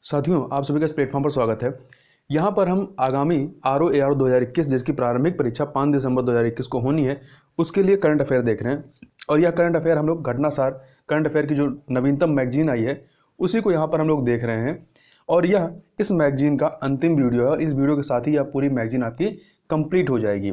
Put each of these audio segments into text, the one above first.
साथियों, आप सभी का इस प्लेटफॉर्म पर स्वागत है। यहाँ पर हम आगामी ROAR 2021 जिसकी प्रारंभिक परीक्षा 5 दिसंबर 2021 को होनी है, उसके लिए करंट अफेयर देख रहे हैं। और यह करंट अफेयर हम लोग घटनासार करंट अफेयर की जो नवीनतम मैगजीन आई है उसी को यहाँ पर हम लोग देख रहे हैं। और यह इस मैगजीन का अंतिम वीडियो है और इस वीडियो के साथ ही यह पूरी मैगजीन आपकी कंप्लीट हो जाएगी।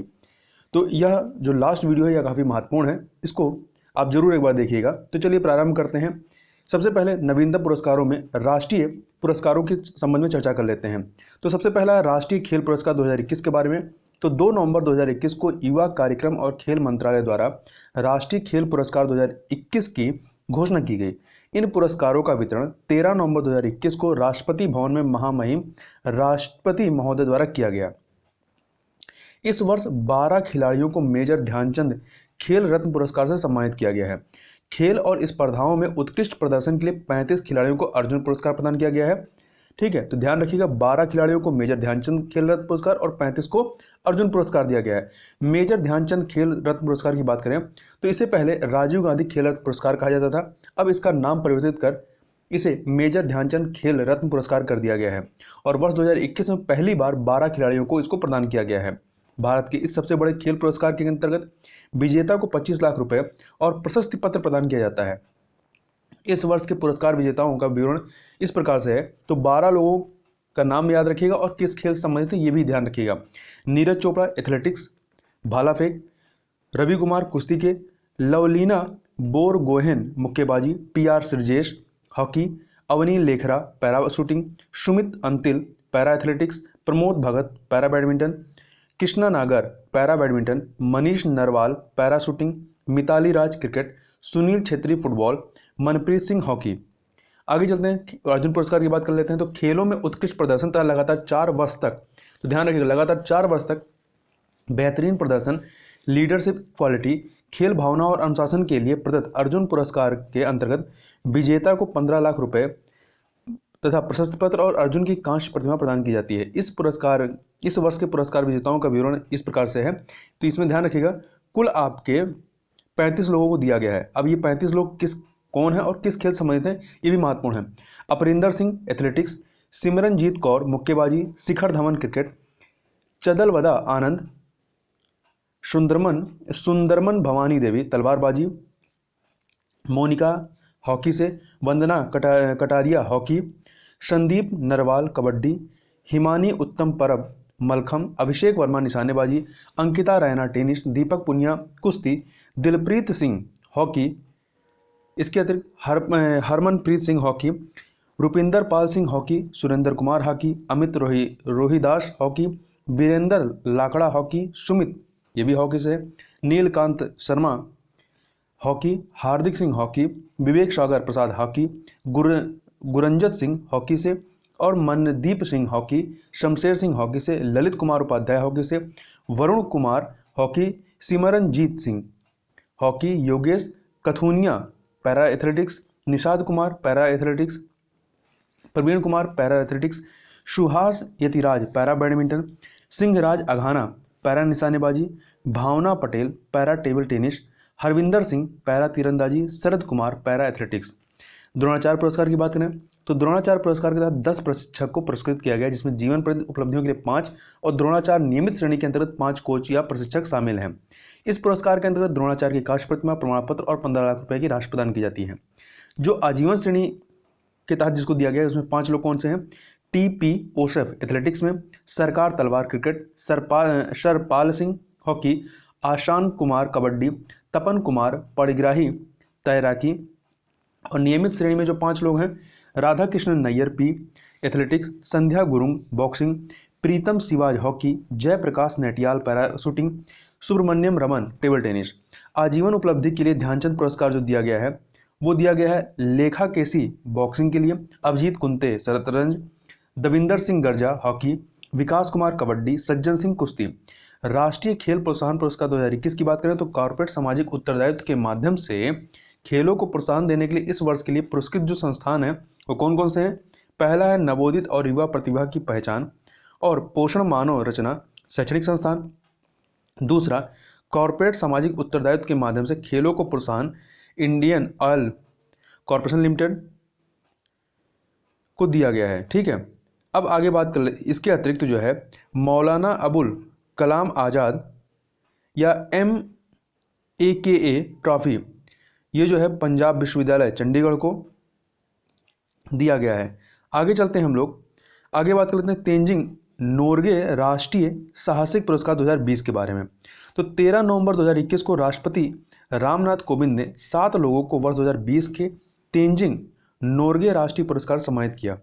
तो यह जो लास्ट वीडियो है यह काफ़ी महत्वपूर्ण है, इसको आप जरूर एक बार देखिएगा। तो चलिए प्रारंभ करते हैं। सबसे पहले नवीनतम पुरस्कारों में राष्ट्रीय पुरस्कारों के संबंध में चर्चा कर लेते हैं। तो सबसे पहला है राष्ट्रीय खेल पुरस्कार 2021 के बारे में। तो 2 नवंबर 2021 को युवा कार्यक्रम और खेल मंत्रालय द्वारा राष्ट्रीय खेल पुरस्कार 2021 की घोषणा की गई। इन पुरस्कारों का वितरण 13 नवंबर 2021 को राष्ट्रपति भवन में महामहिम राष्ट्रपति महोदय द्वारा किया गया। इस वर्ष 12 खिलाड़ियों को मेजर ध्यानचंद खेल रत्न पुरस्कार से सम्मानित किया गया है। खेल और स्पर्धाओं में उत्कृष्ट प्रदर्शन के लिए 35 खिलाड़ियों को अर्जुन पुरस्कार प्रदान किया गया है। ठीक है, तो ध्यान रखिएगा, 12 खिलाड़ियों को मेजर ध्यानचंद खेल रत्न पुरस्कार और 35 को अर्जुन पुरस्कार दिया गया है। मेजर ध्यानचंद खेल रत्न पुरस्कार की बात करें तो इसे पहले राजीव गांधी खेल रत्न पुरस्कार कहा जाता था। अब इसका नाम परिवर्तित कर इसे मेजर ध्यानचंद खेल रत्न पुरस्कार कर दिया गया है। और वर्ष 2021 में पहली बार 12 खिलाड़ियों को इसको प्रदान किया गया है। भारत के इस सबसे बड़े खेल पुरस्कार के अंतर्गत विजेता को 25 लाख रुपए और प्रशस्ति पत्र प्रदान किया जाता है। इस वर्ष के पुरस्कार विजेताओं का विवरण इस प्रकार से है। तो 12 लोगों का नाम याद रखिएगा और किस खेल से संबंधित है ये भी ध्यान रखिएगा। नीरज चोपड़ा एथलेटिक्स, भाला फेंक, रवि कुमार कुश्ती के, लवलीना बोरगोहेन मुक्केबाजी, PR Sreejesh hockey, Avani Lekhara para shooting, Sumit Antil para athletics, Pramod Bhagat para badminton, Krishna Nagar para badminton, Manish Narwal para shooting, Mithali Raj cricket, Sunil Chhetri football, Manpreet Singh hockey. आगे चलते हैं, अर्जुन पुरस्कार की बात कर लेते हैं। तो खेलों में उत्कृष्ट प्रदर्शन तथा लगातार 4 वर्ष तक, तो ध्यान रखिएगा, लगातार 4 वर्ष तक बेहतरीन प्रदर्शन, लीडरशिप क्वालिटी, खेल भावना और अनुशासन के लिए प्रदत्त अर्जुन पुरस्कार के अंतर्गत विजेता को 15 लाख रुपए तथा प्रशस्ति पत्र और अर्जुन की कांस्य प्रतिमा प्रदान की जाती है। इस वर्ष के पुरस्कार विजेताओं का विवरण इस प्रकार से है। तो इसमें ध्यान रखिएगा, कुल आपके 35 लोगों को दिया गया है। अब ये 35 लोग कौन है और किस खेल संबंधित हैं ये भी महत्वपूर्ण है। अपरिंदर सिंह एथलेटिक्स, सिमरनजीत कौर मुक्केबाजी, शिखर धवन क्रिकेट, चदलवदा आनंद, सुंदरमन भवानी देवी तलवारबाजी, मोनिका हॉकी से, वंदना कटारिया हॉकी, संदीप नरवाल कबड्डी, हिमानी उत्तम परब मलखम, अभिषेक वर्मा निशानेबाजी, अंकिता रैना टेनिस, दीपक पुनिया कुश्ती, दिलप्रीत सिंह हॉकी, इसके अतिरिक्त Harmanpreet Singh hockey, Rupinder Pal Singh hockey, Surender Kumar hockey, Amit Rohidas hockey, Birendra Lakra hockey, Sumit ये भी हॉकी से, नीलकांत शर्मा हॉकी, हार्दिक Singh hockey, Vivek Sagar Prasad hockey, Gurjant Singh hockey से और मनदीप सिंह हॉकी, शमशेर सिंह हॉकी से, ललित कुमार उपाध्याय हॉकी से, Varun Kumar hockey, Simranjeet Singh hockey, Yogesh Kathuniya para athletics, Nishad Kumar para athletics, Praveen Kumar para athletics, Suhas Yathiraj para badminton, Singhraj Adhana para निशानेबाजी, Bhavina Patel para table tennis, Harvinder Singh para तीरंदाजी, शरद कुमार पैरा एथलेटिक्स। द्रोणाचार्य पुरस्कार की बात करें तो द्रोणाचार्य पुरस्कार के तहत 10 प्रशिक्षक को पुरस्कृत किया गया, जिसमें जीवन पर्यंत उपलब्धियों के लिए 5 और द्रोणाचार्य नियमित श्रेणी के अंतर्गत 5 कोच या प्रशिक्षक शामिल हैं। इस पुरस्कार के अंतर्गत द्रोणाचार्य की कांस्य प्रतिमा, प्रमाण पत्र और 15 लाख रुपए की राशि प्रदान की जाती है। जो आजीवन श्रेणी के तहत जिसको दिया गया है उसमें 5 लोग कौन से हैं? TP ओशफ एथलेटिक्स में, सरकार तलवार क्रिकेट, सरपाल सिंह हॉकी, आशान कुमार कबड्डी, तपन कुमार पड़िग्राही तैराकी। और नियमित श्रेणी में जो 5 लोग हैं, Radha Krishna Nair P athletics, Sandhya Gurung boxing, Pritam Siwach hockey, Jaiprakash Nautiyal para shooting, Subramanian Raman table tennis. आजीवन उपलब्धि के लिए ध्यानचंद पुरस्कार जो दिया गया है वो दिया गया है लेखा केसी बॉक्सिंग के लिए, अभिजीत कुंते शतरंज, दविंदर सिंह गर्जा हॉकी, विकास कुमार कबड्डी, सज्जन सिंह कुश्ती। राष्ट्रीय खेल प्रोत्साहन पुरस्कार 2021 की बात करें तो कॉर्पोरेट सामाजिक उत्तरदायित्व के माध्यम से खेलों को प्रोत्साहन देने के लिए इस वर्ष के लिए पुरस्कृत जो संस्थान है वो कौन कौन से हैं? पहला है नवोदित और युवा प्रतिभा की पहचान और पोषण मानव रचना शैक्षणिक संस्थान। दूसरा, कॉर्पोरेट सामाजिक उत्तरदायित्व के माध्यम से खेलों को प्रोत्साहन, इंडियन ऑयल कॉर्पोरेशन लिमिटेड। को दिया गया है। ठीक है, अब आगे बात कर ले। इसके अतिरिक्त जो है मौलाना अबुल कलाम आज़ाद या MAKA ट्रॉफी, ये जो है पंजाब विश्वविद्यालय चंडीगढ़ को दिया गया है। आगे चलते हैं हम लोग, आगे बात कर लेते हैं तेंजिंग नोरगे राष्ट्रीय साहसिक पुरस्कार 2020 के बारे में। तो 13 नवंबर 2021 को राष्ट्रपति रामनाथ कोविंद ने 7 लोगों को वर्ष 2020 के तेंजिंग नोरगे राष्ट्रीय पुरस्कार सम्मानित किया।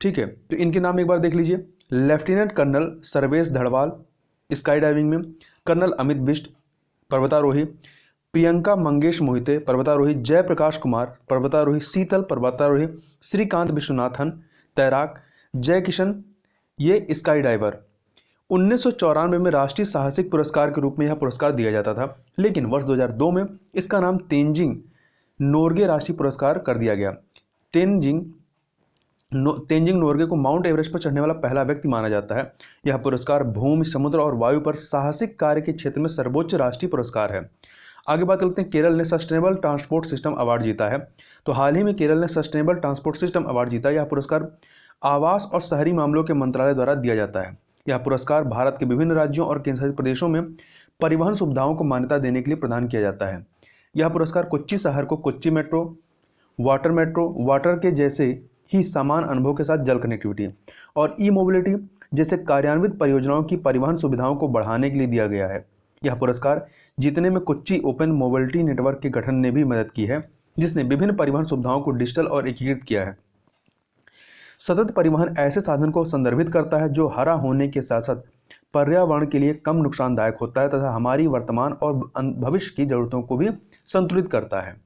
ठीक है, तो इनके नाम एक बार देख लीजिए। Lieutenant colonel Sarvesh Dhadwal sky diving में, कर्नल अमित बिष्ट पर्वतारोही, प्रियंका मंगेश मोहिते पर्वतारोही, जयप्रकाश कुमार पर्वतारोही, शीतल पर्वतारोही, श्रीकांत विश्वनाथन तैराक, जय किशन ये स्काई डाइवर। 1994 में राष्ट्रीय साहसिक पुरस्कार के रूप में यह पुरस्कार दिया जाता था, लेकिन वर्ष 2002 में इसका नाम तेंजिंग नोरगे राष्ट्रीय पुरस्कार कर दिया गया। तेंजिंग नोरगे को माउंट एवरेस्ट पर चढ़ने वाला पहला व्यक्ति माना जाता है। यह पुरस्कार भूमि, समुद्र और वायु पर साहसिक कार्य के क्षेत्र में सर्वोच्च राष्ट्रीय पुरस्कार है। आगे बात करते हैं, केरल ने सस्टेनेबल ट्रांसपोर्ट सिस्टम अवार्ड जीता है। तो हाल ही में केरल ने सस्टेनेबल ट्रांसपोर्ट सिस्टम अवार्ड जीता। यह पुरस्कार आवास और शहरी मामलों के मंत्रालय द्वारा दिया जाता है। यह पुरस्कार भारत के विभिन्न राज्यों और केंद्रशासित प्रदेशों में परिवहन सुविधाओं को मान्यता देने के लिए प्रदान किया जाता है। यह पुरस्कार कोच्चि शहर को कोच्चि मेट्रो, वाटर के जैसे ही समान अनुभव के साथ जल कनेक्टिविटी और ई मोबिलिटी जैसे कार्यान्वित परियोजनाओं की परिवहन सुविधाओं को बढ़ाने के लिए दिया गया है। यह पुरस्कार जीतने में कोच्चि ओपन मोबिलिटी नेटवर्क के गठन ने भी मदद की है, जिसने विभिन्न परिवहन सुविधाओं को डिजिटल और एकीकृत किया है। सतत परिवहन ऐसे साधन को संदर्भित करता है जो हरा होने के साथ साथ पर्यावरण के लिए कम नुकसानदायक होता है तथा हमारी वर्तमान और भविष्य की जरूरतों को भी संतुलित करता है।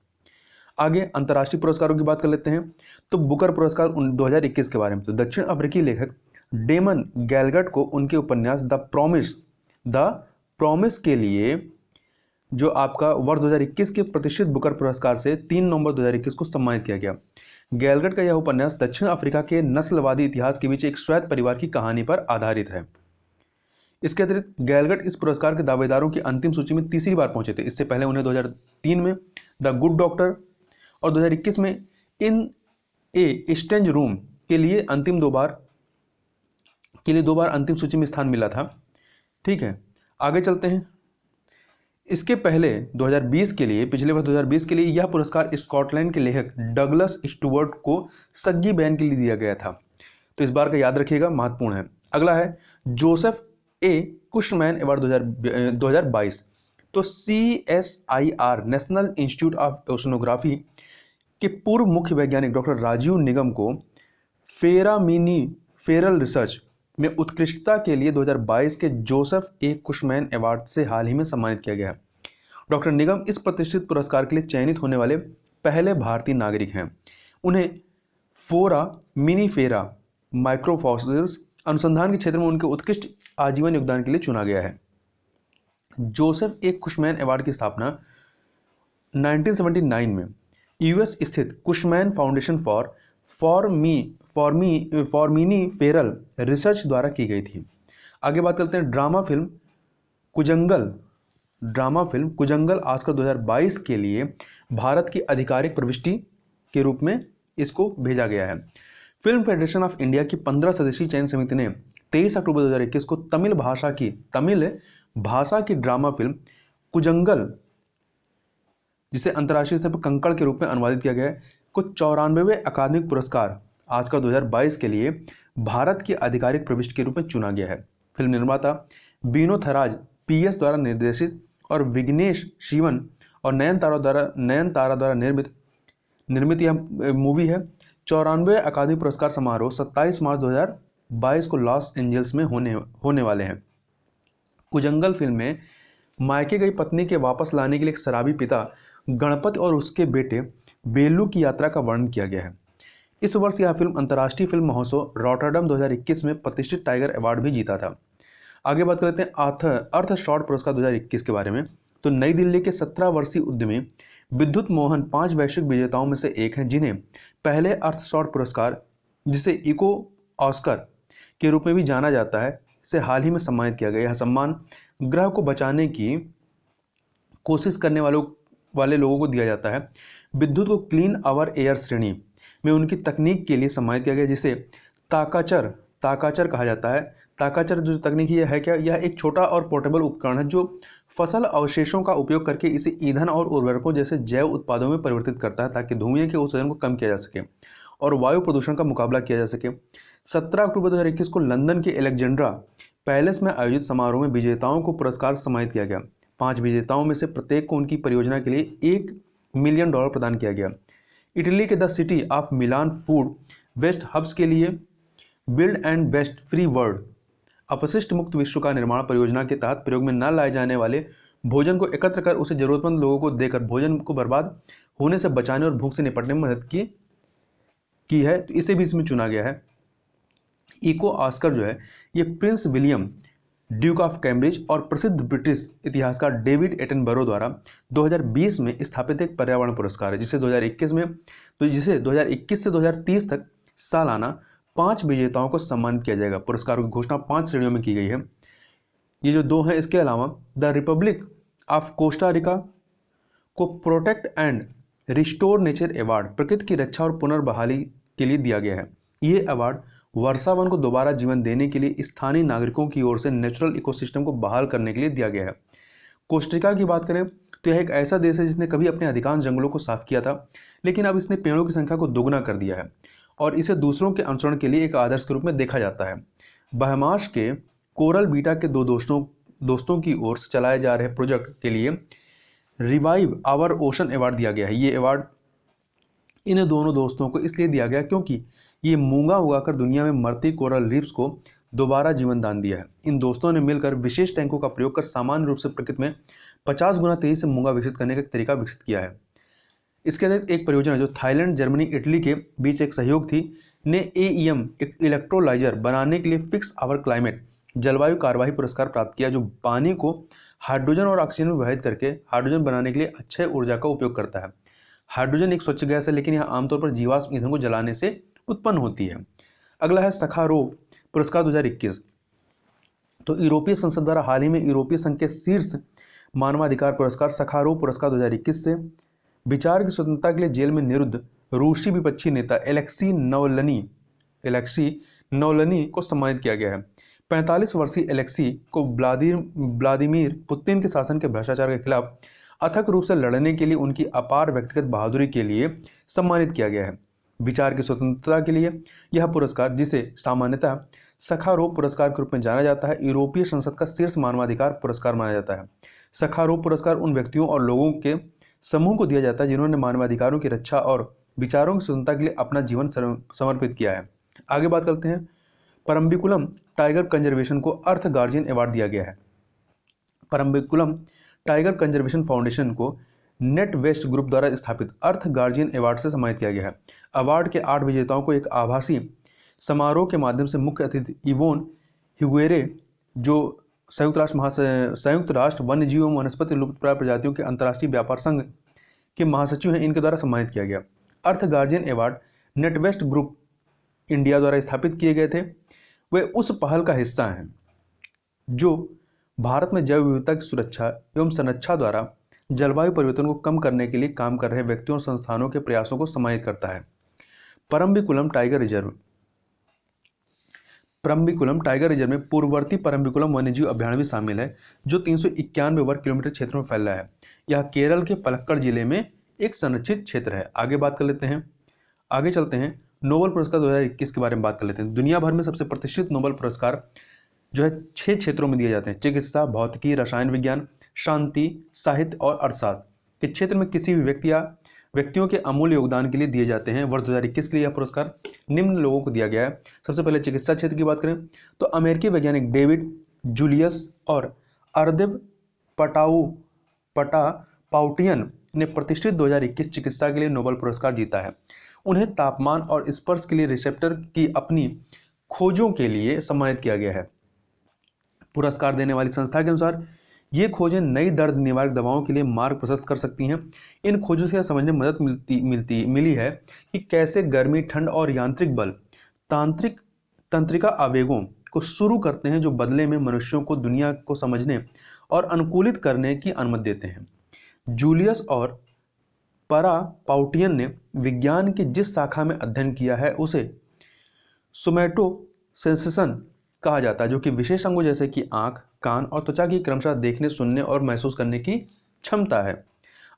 आगे अंतर्राष्ट्रीय पुरस्कारों की बात कर लेते हैं। तो बुकर पुरस्कार 2021 के बारे में। तो दक्षिण अफ्रीकी लेखक डेमन गैलगट को उनके उपन्यास द प्रॉमिस के लिए जो आपका वर्ष 2021 के प्रतिष्ठित बुकर पुरस्कार से 3 नवंबर 2021 को सम्मानित किया गया। गैलगट का यह उपन्यास दक्षिण अफ्रीका के नस्लवादी इतिहास के बीच एक श्वेत परिवार की कहानी पर आधारित है। इसके अतिरिक्त गैलगट इस पुरस्कार के दावेदारों की अंतिम सूची में तीसरी बार पहुंचे थे। इससे पहले उन्हें 2003 में द गुड डॉक्टर और 2021 में इन ए स्ट्रेंज रूम के लिए दो बार अंतिम सूची में स्थान मिला था। ठीक है, आगे चलते हैं। इसके पहले 2020 के लिए, पिछले वर्ष 2020 के लिए यह पुरस्कार स्कॉटलैंड के लेखक डगलस स्टुअर्ट को सग्गी बैन के लिए दिया गया था। तो इस बार का याद रखिएगा, महत्वपूर्ण है। अगला है जोसेफ ए कुशमैन अवार्ड 2022। तो CSIR national institute of oceanography के पूर्व मुख्य वैज्ञानिक डॉक्टर राजीव निगम को फेरल रिसर्च में उत्कृष्टता के लिए 2022 के जोसेफ ए कुशमैन अवार्ड से हाल ही में सम्मानित किया गया है। डॉक्टर निगम इस प्रतिष्ठित पुरस्कार के लिए चयनित होने वाले पहले भारतीय नागरिक हैं। उन्हें फोरामिनीफेरा माइक्रोफॉसिल्स अनुसंधान के क्षेत्र में उनके उत्कृष्ट आजीवन योगदान के लिए चुना गया है। जोसेफ ए कुशमैन अवार्ड की स्थापना 1979 में यूएस स्थित कुशमैन फाउंडेशन फॉरमिनीफेरल रिसर्च द्वारा की गई थी। आगे बात करते हैं ड्रामा फिल्म कुजंगल ऑस्कर 2022 के लिए भारत की आधिकारिक प्रविष्टि के रूप में इसको भेजा गया है। फिल्म फेडरेशन ऑफ इंडिया की 15 सदस्यीय चयन समिति ने 23 अक्टूबर 2021 को तमिल भाषा की ड्रामा फिल्म कुजंगल, जिसे अंतर्राष्ट्रीय स्तर पर कंकड़ के रूप में अनुवादित किया गया है, को 94वें अकादमिक पुरस्कार ऑस्कर 2022 के लिए भारत की आधिकारिक प्रविष्टि के रूप में चुना गया है। फिल्म निर्माता बीनो थराज PS द्वारा निर्देशित और विघ्नेश शिवन और नयनतारा द्वारा निर्मित यह मूवी है। 94वें अकादमी पुरस्कार समारोह 27 मार्च 2022 को लॉस एंजल्स में होने वाले हैं। कुजंगल फिल्म में मायके गई पत्नी के वापस लाने के लिए एक शराबी पिता गणपति और उसके बेटे बेलू की यात्रा का वर्णन किया गया है। इस वर्ष यह फिल्म अंतर्राष्ट्रीय फिल्म महोत्सव रॉटरडम 2021 में प्रतिष्ठित टाइगर अवार्ड भी जीता था। आगे बात करते हैं अर्थ शॉर्ट पुरस्कार 2021 के बारे में। तो नई दिल्ली के 17 वर्षीय उद्यमी विद्युत मोहन 5 वैश्विक विजेताओं में से एक हैं, जिन्हें पहले अर्थ शॉर्ट पुरस्कार, जिसे इको ऑस्कर के रूप में भी जाना जाता है, से हाल ही में सम्मानित किया गया। यह सम्मान ग्रह को बचाने की कोशिश करने वाले लोगों को दिया जाता है। विद्युत को क्लीन आवर एयर श्रेणी में उनकी तकनीक के लिए सम्मानित किया गया, जिसे ताकाचर ताकाचर कहा जाता है। ताकाचर जो तकनीक ये है क्या, यह एक छोटा और पोर्टेबल उपकरण है जो फसल अवशेषों का उपयोग करके इसे ईंधन और उर्वरकों जैसे जैव उत्पादों में परिवर्तित करता है, ताकि धुएं के उत्सर्जन को कम किया जा सके और वायु प्रदूषण का मुकाबला किया जा सके। 17 अक्टूबर 2021 को लंदन के एलेक्जेंड्रा पैलेस में आयोजित समारोह में विजेताओं को पुरस्कार सम्मानित किया गया। 5 विजेताओं में से प्रत्येक को उनकी परियोजना के लिए $1 मिलियन प्रदान किया गया। इटली के the city of Milan food waste hubs के लिए build and best free world अपशिष्ट मुक्त विश्व का निर्माण परियोजना के तहत प्रयोग में न लाए जाने वाले भोजन को एकत्र कर उसे जरूरतमंद लोगों को देकर भोजन को बर्बाद होने से बचाने और भूख से निपटने में मदद की है, तो इसे भी इसमें चुना गया है। इको ऑस्कर जो है ये Prince William Duke of Cambridge और प्रसिद्ध ब्रिटिश इतिहासकार डेविड एटनबरो द्वारा 2020 में स्थापित एक पर्यावरण पुरस्कार है, जिसे 2021 से 2030 तक सालाना 5 विजेताओं को सम्मानित किया जाएगा। पुरस्कारों की घोषणा 5 श्रेणियों में की गई है। ये जो 2 हैं, इसके अलावा the Republic of Costa Rica को protect and restore nature award प्रकृति की रक्षा और पुनर्बहाली के लिए दिया गया है। ये अवार्ड वर्षा वन को दोबारा जीवन देने के लिए स्थानीय नागरिकों की ओर से नेचुरल इकोसिस्टम को बहाल करने के लिए दिया गया है। कोस्टारिका की बात करें तो यह एक ऐसा देश है जिसने कभी अपने अधिकांश जंगलों को साफ किया था, लेकिन अब इसने पेड़ों की संख्या को दोगुना कर दिया है और इसे दूसरों के अनुसरण के लिए एक आदर्श के रूप में देखा जाता है। बहमास के कोरल बीटा के 2 दोस्तों की ओर से चलाए जा रहे प्रोजेक्ट के लिए रिवाइव आवर ओशन अवार्ड दिया गया है। ये अवार्ड इन दोनों दोस्तों को इसलिए दिया गया क्योंकि ये मूंगा उगाकर दुनिया में मरती कोरल रीफ्स को दोबारा जीवन दान दिया है। इन दोस्तों ने मिलकर विशेष टैंकों का प्रयोग कर सामान्य रूप से प्रकृति में 50 गुना तेजी से मूंगा विकसित करने का तरीका विकसित किया है। इसके अतिरिक्त एक परियोजना जो थाईलैंड, जर्मनी, इटली के बीच एक सहयोग थी, ने AEM एक इलेक्ट्रोलाइजर बनाने के लिए फिक्स आवर क्लाइमेट जलवायु कार्यवाही पुरस्कार प्राप्त किया, जो पानी को हाइड्रोजन और ऑक्सीजन में विभाजित करके हाइड्रोजन बनाने के लिए अक्षय ऊर्जा का उपयोग करता है। हाइड्रोजन एक स्वच्छ गैस है, लेकिन यह आमतौर पर जीवाश्म ईंधन को जलाने से उत्पन्न होती है। अगला है सखारोव पुरस्कार 2021। तो यूरोपीय संसद द्वारा हाल ही में यूरोपीय संघ के शीर्ष मानवाधिकार पुरस्कार सखारोव पुरस्कार 2021 से विचार की स्वतंत्रता के लिए जेल में निरुद्ध रूसी विपक्षी नेता एलेक्सी नवलनी को सम्मानित किया गया है। 45 वर्षीय एलेक्सी को व्लादिमीर पुतिन के शासन के भ्रष्टाचार के खिलाफ अथक रूप से लड़ने के लिए उनकी अपार व्यक्तिगत बहादुरी के लिए सम्मानित किया गया है। विचार की स्वतंत्रता के लिए यह पुरस्कार, जिसे सामान्यतः सखारोव पुरस्कार के रूप में जाना जाता है, यूरोपीय संसद का शीर्ष मानवाधिकार पुरस्कार माना जाता है। सखारोव पुरस्कार उन व्यक्तियों और लोगों के समूह को दिया जाता है जिन्होंने मानवाधिकारों की रक्षा और विचारों की स्वतंत्रता के लिए अपना जीवन समर्पित किया है। आगे बात करते हैं, परम्बिकुलम टाइगर कंजर्वेशन को अर्थ गार्जियन अवार्ड दिया गया है। परम्बिकुलम टाइगर कंजर्वेशन फाउंडेशन को नेट वेस्ट ग्रुप द्वारा स्थापित अर्थ गार्जियन अवार्ड से सम्मानित किया गया है। अवार्ड के 8 विजेताओं को एक आभासी समारोह के माध्यम से मुख्य अतिथि इवोन हिगुएरे, जो संयुक्त राष्ट्र वन्यजीव एवं वनस्पति लुप्तप्राय प्रजातियों के अंतर्राष्ट्रीय व्यापार संघ के महासचिव हैं, इनके द्वारा सम्मानित किया गया। Earth Guardian Award NatWest Group India द्वारा स्थापित किए गए थे। वे उस पहल का हिस्सा हैं जो भारत में जैव विविधता की सुरक्षा एवं संरक्षण द्वारा जलवायु परिवर्तन को कम करने के लिए काम कर रहे व्यक्तियों और संस्थानों के प्रयासों को सम्मानित करता है। परम्बिकुलम टाइगर रिजर्व में पूर्ववर्ती परम्बिकुलम वन्यजीव अभयारण्य भी शामिल है, जो 391 वर्ग किलोमीटर क्षेत्र में फैला है। यह केरल के पलक्कड़ जिले में एक संरक्षित क्षेत्र है। आगे चलते हैं, नोबेल पुरस्कार 2021 के बारे में बात कर लेते हैं। दुनिया भर में सबसे प्रतिष्ठित नोबेल पुरस्कार जो है 6 क्षेत्रों में दिए जाते हैं: चिकित्सा, भौतिकी, रसायन विज्ञान, शांति, साहित्य और अर्थशास्त्र के क्षेत्र में किसी भी व्यक्ति या व्यक्तियों के अमूल्य योगदान के लिए दिए जाते हैं। वर्ष 2021 के लिए यह पुरस्कार निम्न लोगों को दिया गया है। सबसे पहले चिकित्सा क्षेत्र की बात करें तो अमेरिकी वैज्ञानिक डेविड जूलियस और अर्देव पाउटियन ने प्रतिष्ठित 2021 चिकित्सा के लिए नोबेल पुरस्कार जीता है। उन्हें तापमान और स्पर्श के लिए रिसेप्टर की अपनी खोजों के लिए सम्मानित किया गया है। पुरस्कार देने वाली संस्था के अनुसार ये खोजें नई दर्द निवारक दवाओं के लिए मार्ग प्रशस्त कर सकती हैं। इन खोजों से यह समझने में मदद मिली है कि कैसे गर्मी, ठंड और यांत्रिक बल तंत्रिका आवेगों को शुरू करते हैं, जो बदले में मनुष्यों को दुनिया को समझने और अनुकूलित करने की अनुमति देते हैं। जूलियस और पाउटियन ने विज्ञान की जिस शाखा में अध्ययन किया है उसे सोमैटोसेंसेशन कहा जाता है, जो कि विशेष अंगों जैसे कि आंख, कान और त्वचा की क्रमशः देखने, सुनने और महसूस करने की क्षमता है।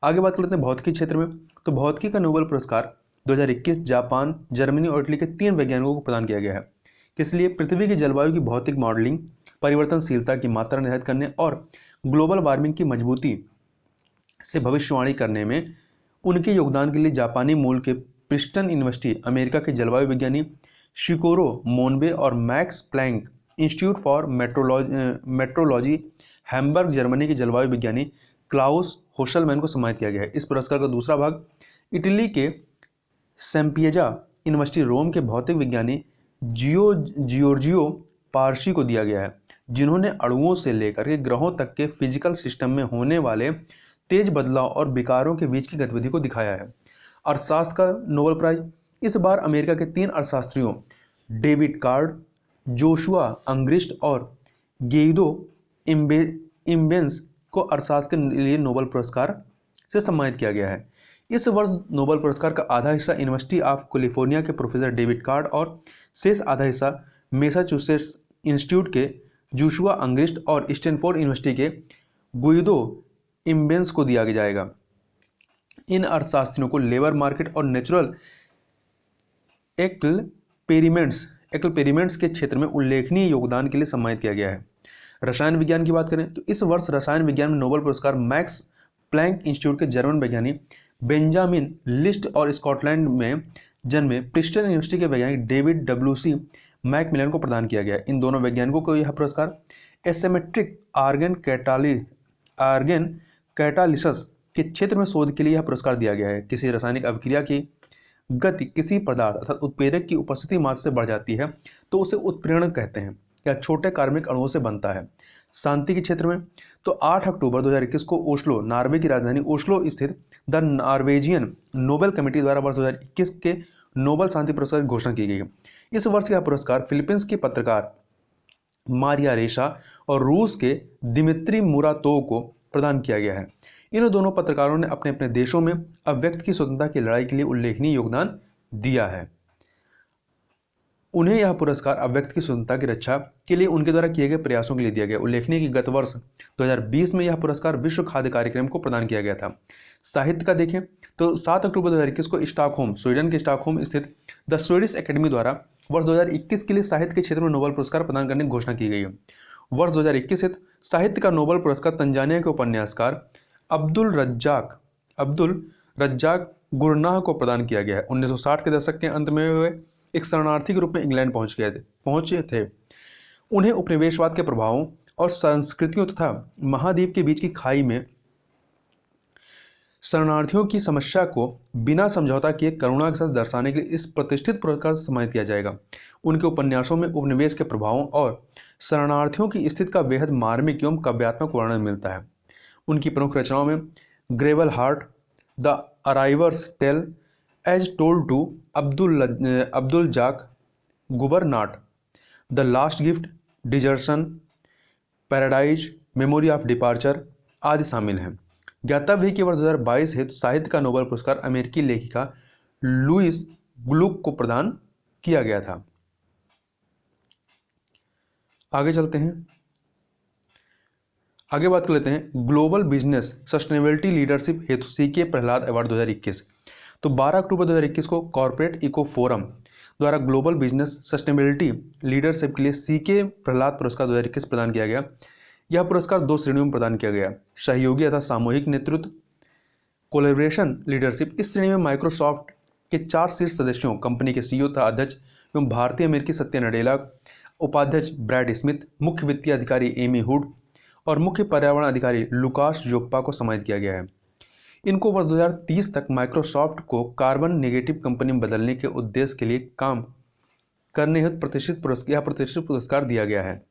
आगे बात कर लेते हैं भौतिकी क्षेत्र में। तो भौतिकी का नोबेल पुरस्कार 2021 जापान, जर्मनी और इटली के 3 वैज्ञानिकों को प्रदान किया गया है। किस लिए? पृथ्वी की जलवायु की भौतिक मॉडलिंग, परिवर्तनशीलता की मात्रा निर्धारित करने और ग्लोबल वार्मिंग की मजबूती से भविष्यवाणी करने में उनके योगदान के लिए जापानी मूल के प्रिंसटन यूनिवर्सिटी, अमेरिका के जलवायु विज्ञानी शिकोरो मोनबे और Max Planck Institute for Meteorology, Hamburg, Germany के जलवायु विज्ञानी क्लाउस होशलमैन को सम्मानित किया गया है। इस पुरस्कार का दूसरा भाग इटली के सैम्पिएजा यूनिवर्सिटी, रोम के भौतिक विज्ञानी जियोर्जियो पार्शी को दिया गया है, जिन्होंने अणुओं से लेकर के ग्रहों तक के फिजिकल सिस्टम में होने वाले तेज बदलाव और विकारों के बीच की गतिविधि को दिखाया है। अर्थशास्त्र का नोबेल प्राइज इस बार अमेरिका के 3 अर्थशास्त्रियों डेविड कार्ड, जोशुआ अंग्रिस्ट और गेइदो इम्बेंस को अर्थशास्त्र के लिए नोबेल पुरस्कार से सम्मानित किया गया है। इस वर्ष नोबेल पुरस्कार का आधा हिस्सा यूनिवर्सिटी ऑफ कैलिफोर्निया के प्रोफेसर डेविड कार्ड और शेष आधा हिस्सा मैसाचुसेट्स इंस्टीट्यूट के जोशुआ अंग्रिस्ट और स्टैनफोर्ड यूनिवर्सिटी के गुइदो इम्बेंस को दिया जाएगा। इन अर्थशास्त्रियों को लेबर मार्केट और नेचुरल एक्सपेरिमेंट्स के क्षेत्र में उल्लेखनीय योगदान के लिए सम्मानित किया गया है। रसायन विज्ञान की बात करें तो इस वर्ष रसायन विज्ञान में नोबेल पुरस्कार मैक्स प्लैंक इंस्टीट्यूट के जर्मन वैज्ञानिक बेंजामिन लिस्ट और स्कॉटलैंड में जन्मे प्रिंसटन यूनिवर्सिटी के वैज्ञानिक डेविड डब्ल्यू.सी. मैकमिलन को प्रदान किया गया। इन दोनों वैज्ञानिकों को यह पुरस्कार एसिमेट्रिक आर्गन कैटालिसिस के क्षेत्र में शोध के लिए यह पुरस्कार दिया गया है। किसी रासायनिक अभिक्रिया की गति किसी पदार्थ अर्थात उत्प्रेरक की उपस्थिति मात्रा से बढ़ जाती है तो उसे उत्प्रेरण कहते हैं, या छोटे कार्बनिक अणुओं से बनता है। शांति के क्षेत्र में तो 8 अक्टूबर 2021 को ओस्लो, नॉर्वे की राजधानी ओस्लो स्थित द नॉर्वेजियन नोबेल कमेटी द्वारा वर्ष 2021 के नोबेल शांति पुरस्कार की घोषणा की गई है। इस वर्ष का पुरस्कार फिलीपींस की पत्रकार मारिया रेशा और रूस के दिमित्री मुरातोव को प्रदान किया गया है। इन दोनों पत्रकारों ने अपने अपने देशों में अभिव्यक्ति की स्वतंत्रता की लड़ाई के लिए उल्लेखनीय योगदान दिया है। उन्हें यह पुरस्कार अभिव्यक्ति की स्वतंत्रता की रक्षा के लिए उनके द्वारा किए गए प्रयासों के लिए दिया गया। उल्लेखनीय कि गत वर्ष 2020 में यह पुरस्कार विश्व खाद्य कार्यक्रम को प्रदान किया गया था। साहित्य का देखें तो 7 अक्टूबर 2021 को स्टॉकहोम, स्वीडन के स्टॉकहोम स्थित द स्वीडिश एकेडमी द्वारा वर्ष 2021 के लिए साहित्य के क्षेत्र में नोबेल पुरस्कार प्रदान करने की घोषणा की गई है। वर्ष 2021 से साहित्य का नोबेल पुरस्कार तंजानिया के उपन्यासकार अब्दुल रज्जाक गुरनाह को प्रदान किया गया है। 1960 के दशक के अंत में वे एक शरणार्थी के रूप में इंग्लैंड पहुंचे थे। उन्हें उपनिवेशवाद के प्रभावों और संस्कृतियों तथा महाद्वीप के बीच की खाई में शरणार्थियों की समस्या को बिना समझौता किए करुणा के साथ दर्शाने के लिए इस प्रतिष्ठित पुरस्कार से सम्मानित किया जाएगा। उनके उपन्यासों में उपनिवेश के प्रभावों और शरणार्थियों की स्थिति का बेहद मार्मिक एवं काव्यात्मक वर्णन मिलता है। उनकी प्रमुख रचनाओं में Gravel Heart, the Arriver's Tale, as told to Abdul Razak Gurnah, the Last Gift, Desertion, Paradise, Memory of Departure आदि शामिल हैं। ज्ञातव्य है कि वर्ष 2022 हेतु साहित्य का नोबेल पुरस्कार अमेरिकी लेखिका लुइस ग्लुक को प्रदान किया गया था। आगे चलते हैं, आगे बात कर लेते हैं ग्लोबल बिजनेस सस्टेनेबिलिटी लीडरशिप हेतु सीके प्रहलाद अवार्ड 2021। तो 12 अक्टूबर 2021 को कॉर्पोरेट इको फोरम द्वारा ग्लोबल बिजनेस सस्टेनेबिलिटी लीडरशिप के लिए सीके प्रहलाद पुरस्कार 2021 प्रदान किया गया। यह पुरस्कार 2 श्रेणियों में प्रदान किया गया, सहयोगी तथा सामूहिक नेतृत्व कोलैबोरेशन लीडरशिप। इस श्रेणी में माइक्रोसॉफ्ट के 4 शीर्ष सदस्यों, कंपनी के सीईओ तथा अध्यक्ष एवं भारतीय अमेरिकी सत्या नडेला, उपाध्यक्ष ब्रैड स्मिथ, मुख्य वित्तीय अधिकारी एमी हुड और मुख्य पर्यावरण अधिकारी लुकास जोप्पा को सम्मानित किया गया है। इनको वर्ष 2030 तक माइक्रोसॉफ्ट को कार्बन नेगेटिव कंपनी में बदलने के उद्देश्य के लिए काम करने हेतु प्रतिष्ठित पुरस्कार दिया गया है।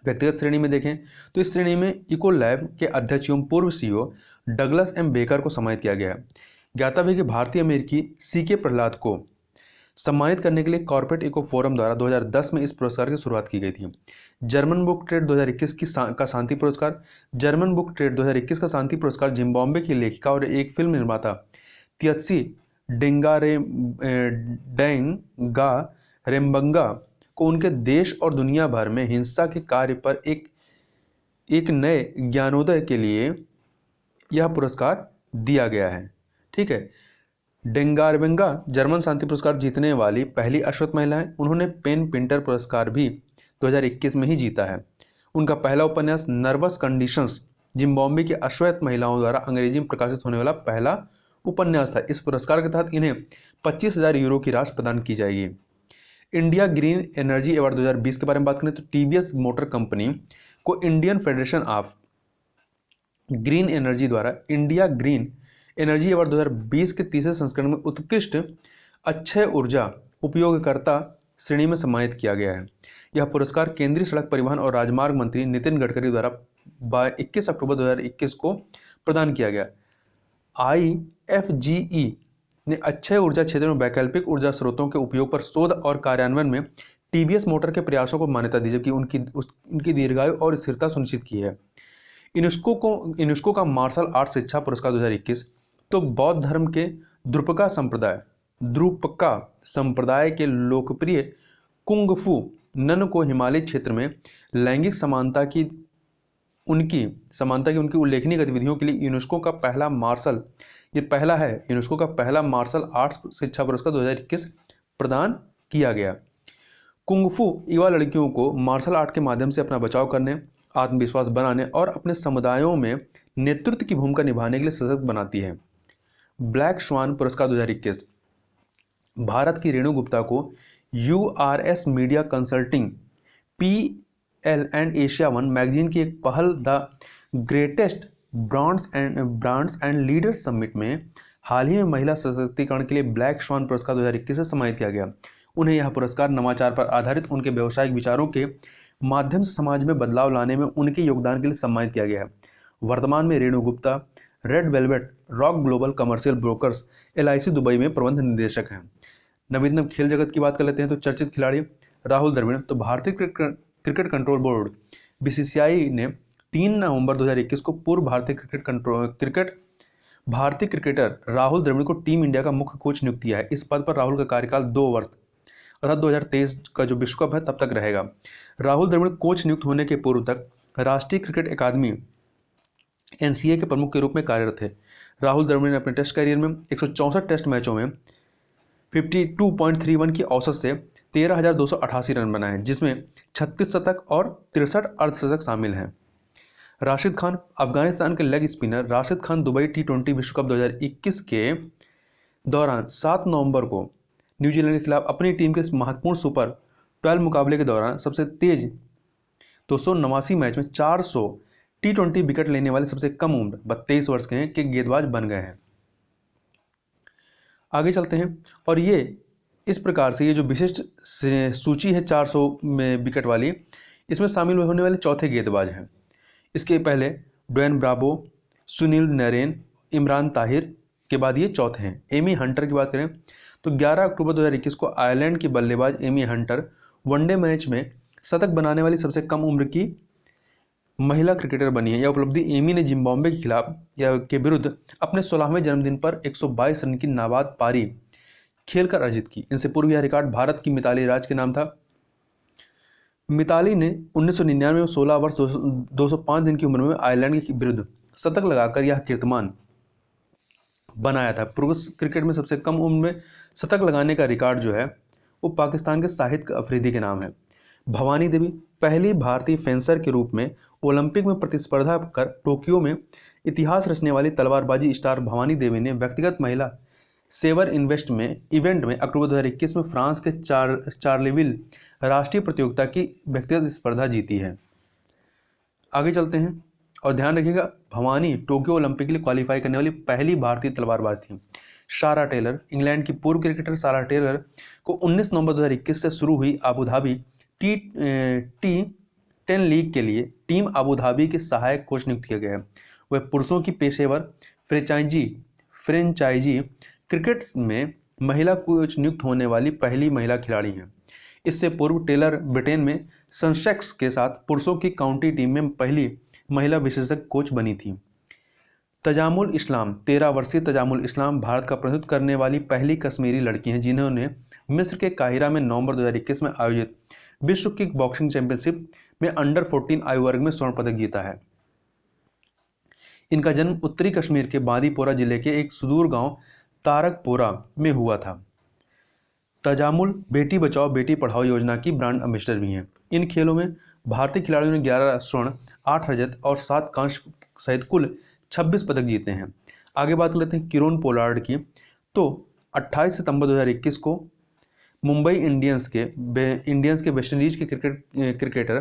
व्यक्तिगत श्रेणी में देखें तो इस श्रेणी में इकोलैब के अध्यक्ष एवं पूर्व सीईओ डगलस एम बेकर को सम्मानित किया गया है। ज्ञातव्य है कि भारतीय अमेरिकी सीके प्रहलाद को सम्मानित करने के लिए कॉर्पोरेट इको फोरम द्वारा 2010 में इस पुरस्कार की शुरुआत की गई थी। जर्मन बुक ट्रेड 2021 का शांति पुरस्कार। जर्मन बुक ट्रेड 2021 का शांति पुरस्कार जिम्बाब्वे की लेखिका और एक फिल्म निर्माता त्ससी डेंगा रेम्बंगा को उनके देश और दुनिया भर में हिंसा के कार्य पर एक नए ज्ञानोदय के लिए यह पुरस्कार दिया गया है। ठीक है। डेंगारवेंगा जर्मन शांति पुरस्कार जीतने वाली पहली अश्वेत महिला है। उन्होंने पेन पिंटर पुरस्कार भी 2021 में ही जीता है। उनका पहला उपन्यास नर्वस कंडीशंस जिम्बाब्वे की अश्वेत महिलाओं द्वारा अंग्रेजी में प्रकाशित होने वाला पहला उपन्यास था। इस पुरस्कार के तहत इन्हें 25,000 यूरो की राशि प्रदान की जाएगी। इंडिया ग्रीन एनर्जी अवार्ड 2020 के बारे में बात करें तो टीवीएस मोटर कंपनी को Indian federation of green energy द्वारा इंडिया ग्रीन एनर्जी अवार्ड 2020 के तीसरे संस्करण में उत्कृष्ट अक्षय ऊर्जा उपयोगकर्ता श्रेणी में सम्मानित किया गया है। यह पुरस्कार केंद्रीय सड़क परिवहन और राजमार्ग मंत्री नितिन गडकरी द्वारा 21 अक्टूबर 2021 को प्रदान किया गया। IFGE ने अक्षय ऊर्जा क्षेत्र में वैकल्पिक ऊर्जा स्रोतों के उपयोग पर शोध और कार्यान्वयन में टीवीएस मोटर के प्रयासों को मान्यता दी, जबकि उनकी दीर्घायु और स्थिरता सुनिश्चित की है। यूनेस्को का मार्शल आर्ट शिक्षा पुरस्कार 2021 तो बौद्ध धर्म के द्रुपका संप्रदाय के लोकप्रिय कुंग फू नन को हिमालय क्षेत्र में लैंगिक समानता की उनकी उल्लेखनीय गतिविधियों के लिए यूनेस्को का पहला मार्शल आर्ट्स शिक्षा पुरस्कार 2021 प्रदान किया गया। कुंग फू युवा लड़कियों को मार्शल आर्ट के माध्यम से अपना बचाव करने, आत्मविश्वास बनाने और अपने समुदायों में नेतृत्व की भूमिका निभाने के लिए सशक्त बनाती है। ब्लैक स्वान पुरस्कार 2021 भारत की रेणु गुप्ता को URS media consulting PL and Asia one magazine की एक पहल the greatest brands and leaders summit में हाल ही में महिला सशक्तिकरण के लिए ब्लैक स्वान पुरस्कार 2021 से सम्मानित किया गया। उन्हें यह पुरस्कार नवाचार पर आधारित उनके व्यावसायिक विचारों के माध्यम से समाज में बदलाव लाने में उनके योगदान के लिए सम्मानित किया गया है। वर्तमान में Renu Gupta red velvet rock global commercial brokers LIC Dubai में प्रबंध निदेशक हैं। नवीनतम खेल जगत की बात कर लेते हैं तो चर्चित खिलाड़ी राहुल द्रविड़। तो भारतीय क्रिकेट कंट्रोल बोर्ड BCCI ने 3 नवंबर 2021 को पूर्व भारतीय क्रिकेटर राहुल द्रविड़ को टीम इंडिया का मुख्य कोच नियुक्त किया है। इस पद पर राहुल का कार्यकाल 2 वर्ष अर्थात 2023 का जो विश्व कप है तब तक रहेगा। राहुल द्रविड़ कोच नियुक्त होने के पूर्व तक राष्ट्रीय क्रिकेट अकादमी NCA के प्रमुख के रूप में कार्यरत थे। राहुल द्रविड़ ने अपने टेस्ट करियर में 164 टेस्ट मैचों में 52.31 की औसत से 13,288 रन बनाए हैं, जिसमें 36 शतक और 63 अर्धशतक शामिल हैं। राशिद खान अफगानिस्तान के leg spinner Rashid Khan Dubai T20 विश्व कप 2021 के दौरान 7 नवंबर को न्यूजीलैंड के खिलाफ अपनी टीम के महत्वपूर्ण सुपर 12 मुकाबले के दौरान सबसे तेज 289 मैच में 400 T20 विकेट लेने वाले सबसे कम उम्र 32 वर्ष के गेंदबाज बन गए हैं। आगे चलते हैं और ये इस प्रकार से ये जो विशिष्ट सूची है 400 में विकेट वाली, इसमें शामिल होने वाले चौथे गेंदबाज हैं। इसके पहले ड्वेन ब्रावो, सुनील नरेन, इमरान ताहिर के बाद ये चौथे हैं। एमी हंटर की बात करें तो 11 अक्टूबर 2021 को आयरलैंड की बल्लेबाज एमी हंटर वनडे मैच में शतक बनाने वाली सबसे कम उम्र की महिला क्रिकेटर बनी है। यह उपलब्धि एमी ने जिम्बाब्वे के खिलाफ के विरुद्ध अपने 16वें जन्मदिन पर 122 रन की नाबाद पारी खेलकर अर्जित की। इनसे पूर्व यह रिकॉर्ड भारत की मिताली राज के नाम था। मिताली ने 1999 में 16 वर्ष 205 दिन की उम्र में आयरलैंड के विरुद्ध शतक लगाकर यह कीर्तिमान बनाया था। पुरुष क्रिकेट में सबसे कम उम्र में शतक लगाने का रिकॉर्ड जो है वो पाकिस्तान के शाहिद अफरीदी के नाम है। भवानी देवी पहली भारतीय फेंसर के रूप में ओलंपिक में प्रतिस्पर्धा कर टोक्यो में इतिहास रचने वाली तलवारबाजी स्टार भवानी देवी ने व्यक्तिगत महिला सेवर इवेंट में अक्टूबर 2021 में फ्रांस के चार्लेविल राष्ट्रीय प्रतियोगिता की व्यक्तिगत स्पर्धा जीती है। आगे चलते हैं और ध्यान रखिएगा, भवानी टोक्यो ओलंपिक के लिए क्वालिफाई करने वाली पहली भारतीय तलवारबाज थी। सारा टेलर इंग्लैंड की पूर्व क्रिकेटर सारा टेलर को 19 नवंबर 2021 से शुरू हुई आबूधाबी T10 लीग के लिए टीम आबूधाबी के सहायक कोच नियुक्त किया गया है। वह पुरुषों की पेशेवर फ्रेंचाइजी क्रिकेट में महिला कोच नियुक्त होने वाली पहली महिला खिलाड़ी हैं। इससे पूर्व टेलर ब्रिटेन में सनसेक्स के साथ पुरुषों की काउंटी टीम में पहली महिला विशेषज्ञ कोच बनी थी। तजामुल इस्लाम 13 वर्षीय तजामुल इस्लाम भारत का प्रतिनिधित्व करने वाली पहली कश्मीरी लड़की हैं जिन्होंने मिस्र के काहिरा में नवंबर 2021 में आयोजित विश्व किक बॉक्सिंग चैंपियनशिप में अंडर 14 आयु वर्ग में स्वर्ण पदक जीता है। इनका जन्म उत्तरी कश्मीर के बांदीपोरा जिले के एक सुदूर गांव तारकपोरा में हुआ था। तजामुल बेटी बचाओ बेटी पढ़ाओ योजना की ब्रांड एम्बेसडर भी हैं। इन खेलों में भारतीय खिलाड़ियों ने 11 स्वर्ण, 8 रजत और 7 कांस्य सहित कुल 26 पदक जीते हैं। आगे बात कर लेते हैं किरोन पोलार्ड की। तो 28 सितंबर 2021 को मुंबई इंडियंस के वेस्टइंडीज के cricketer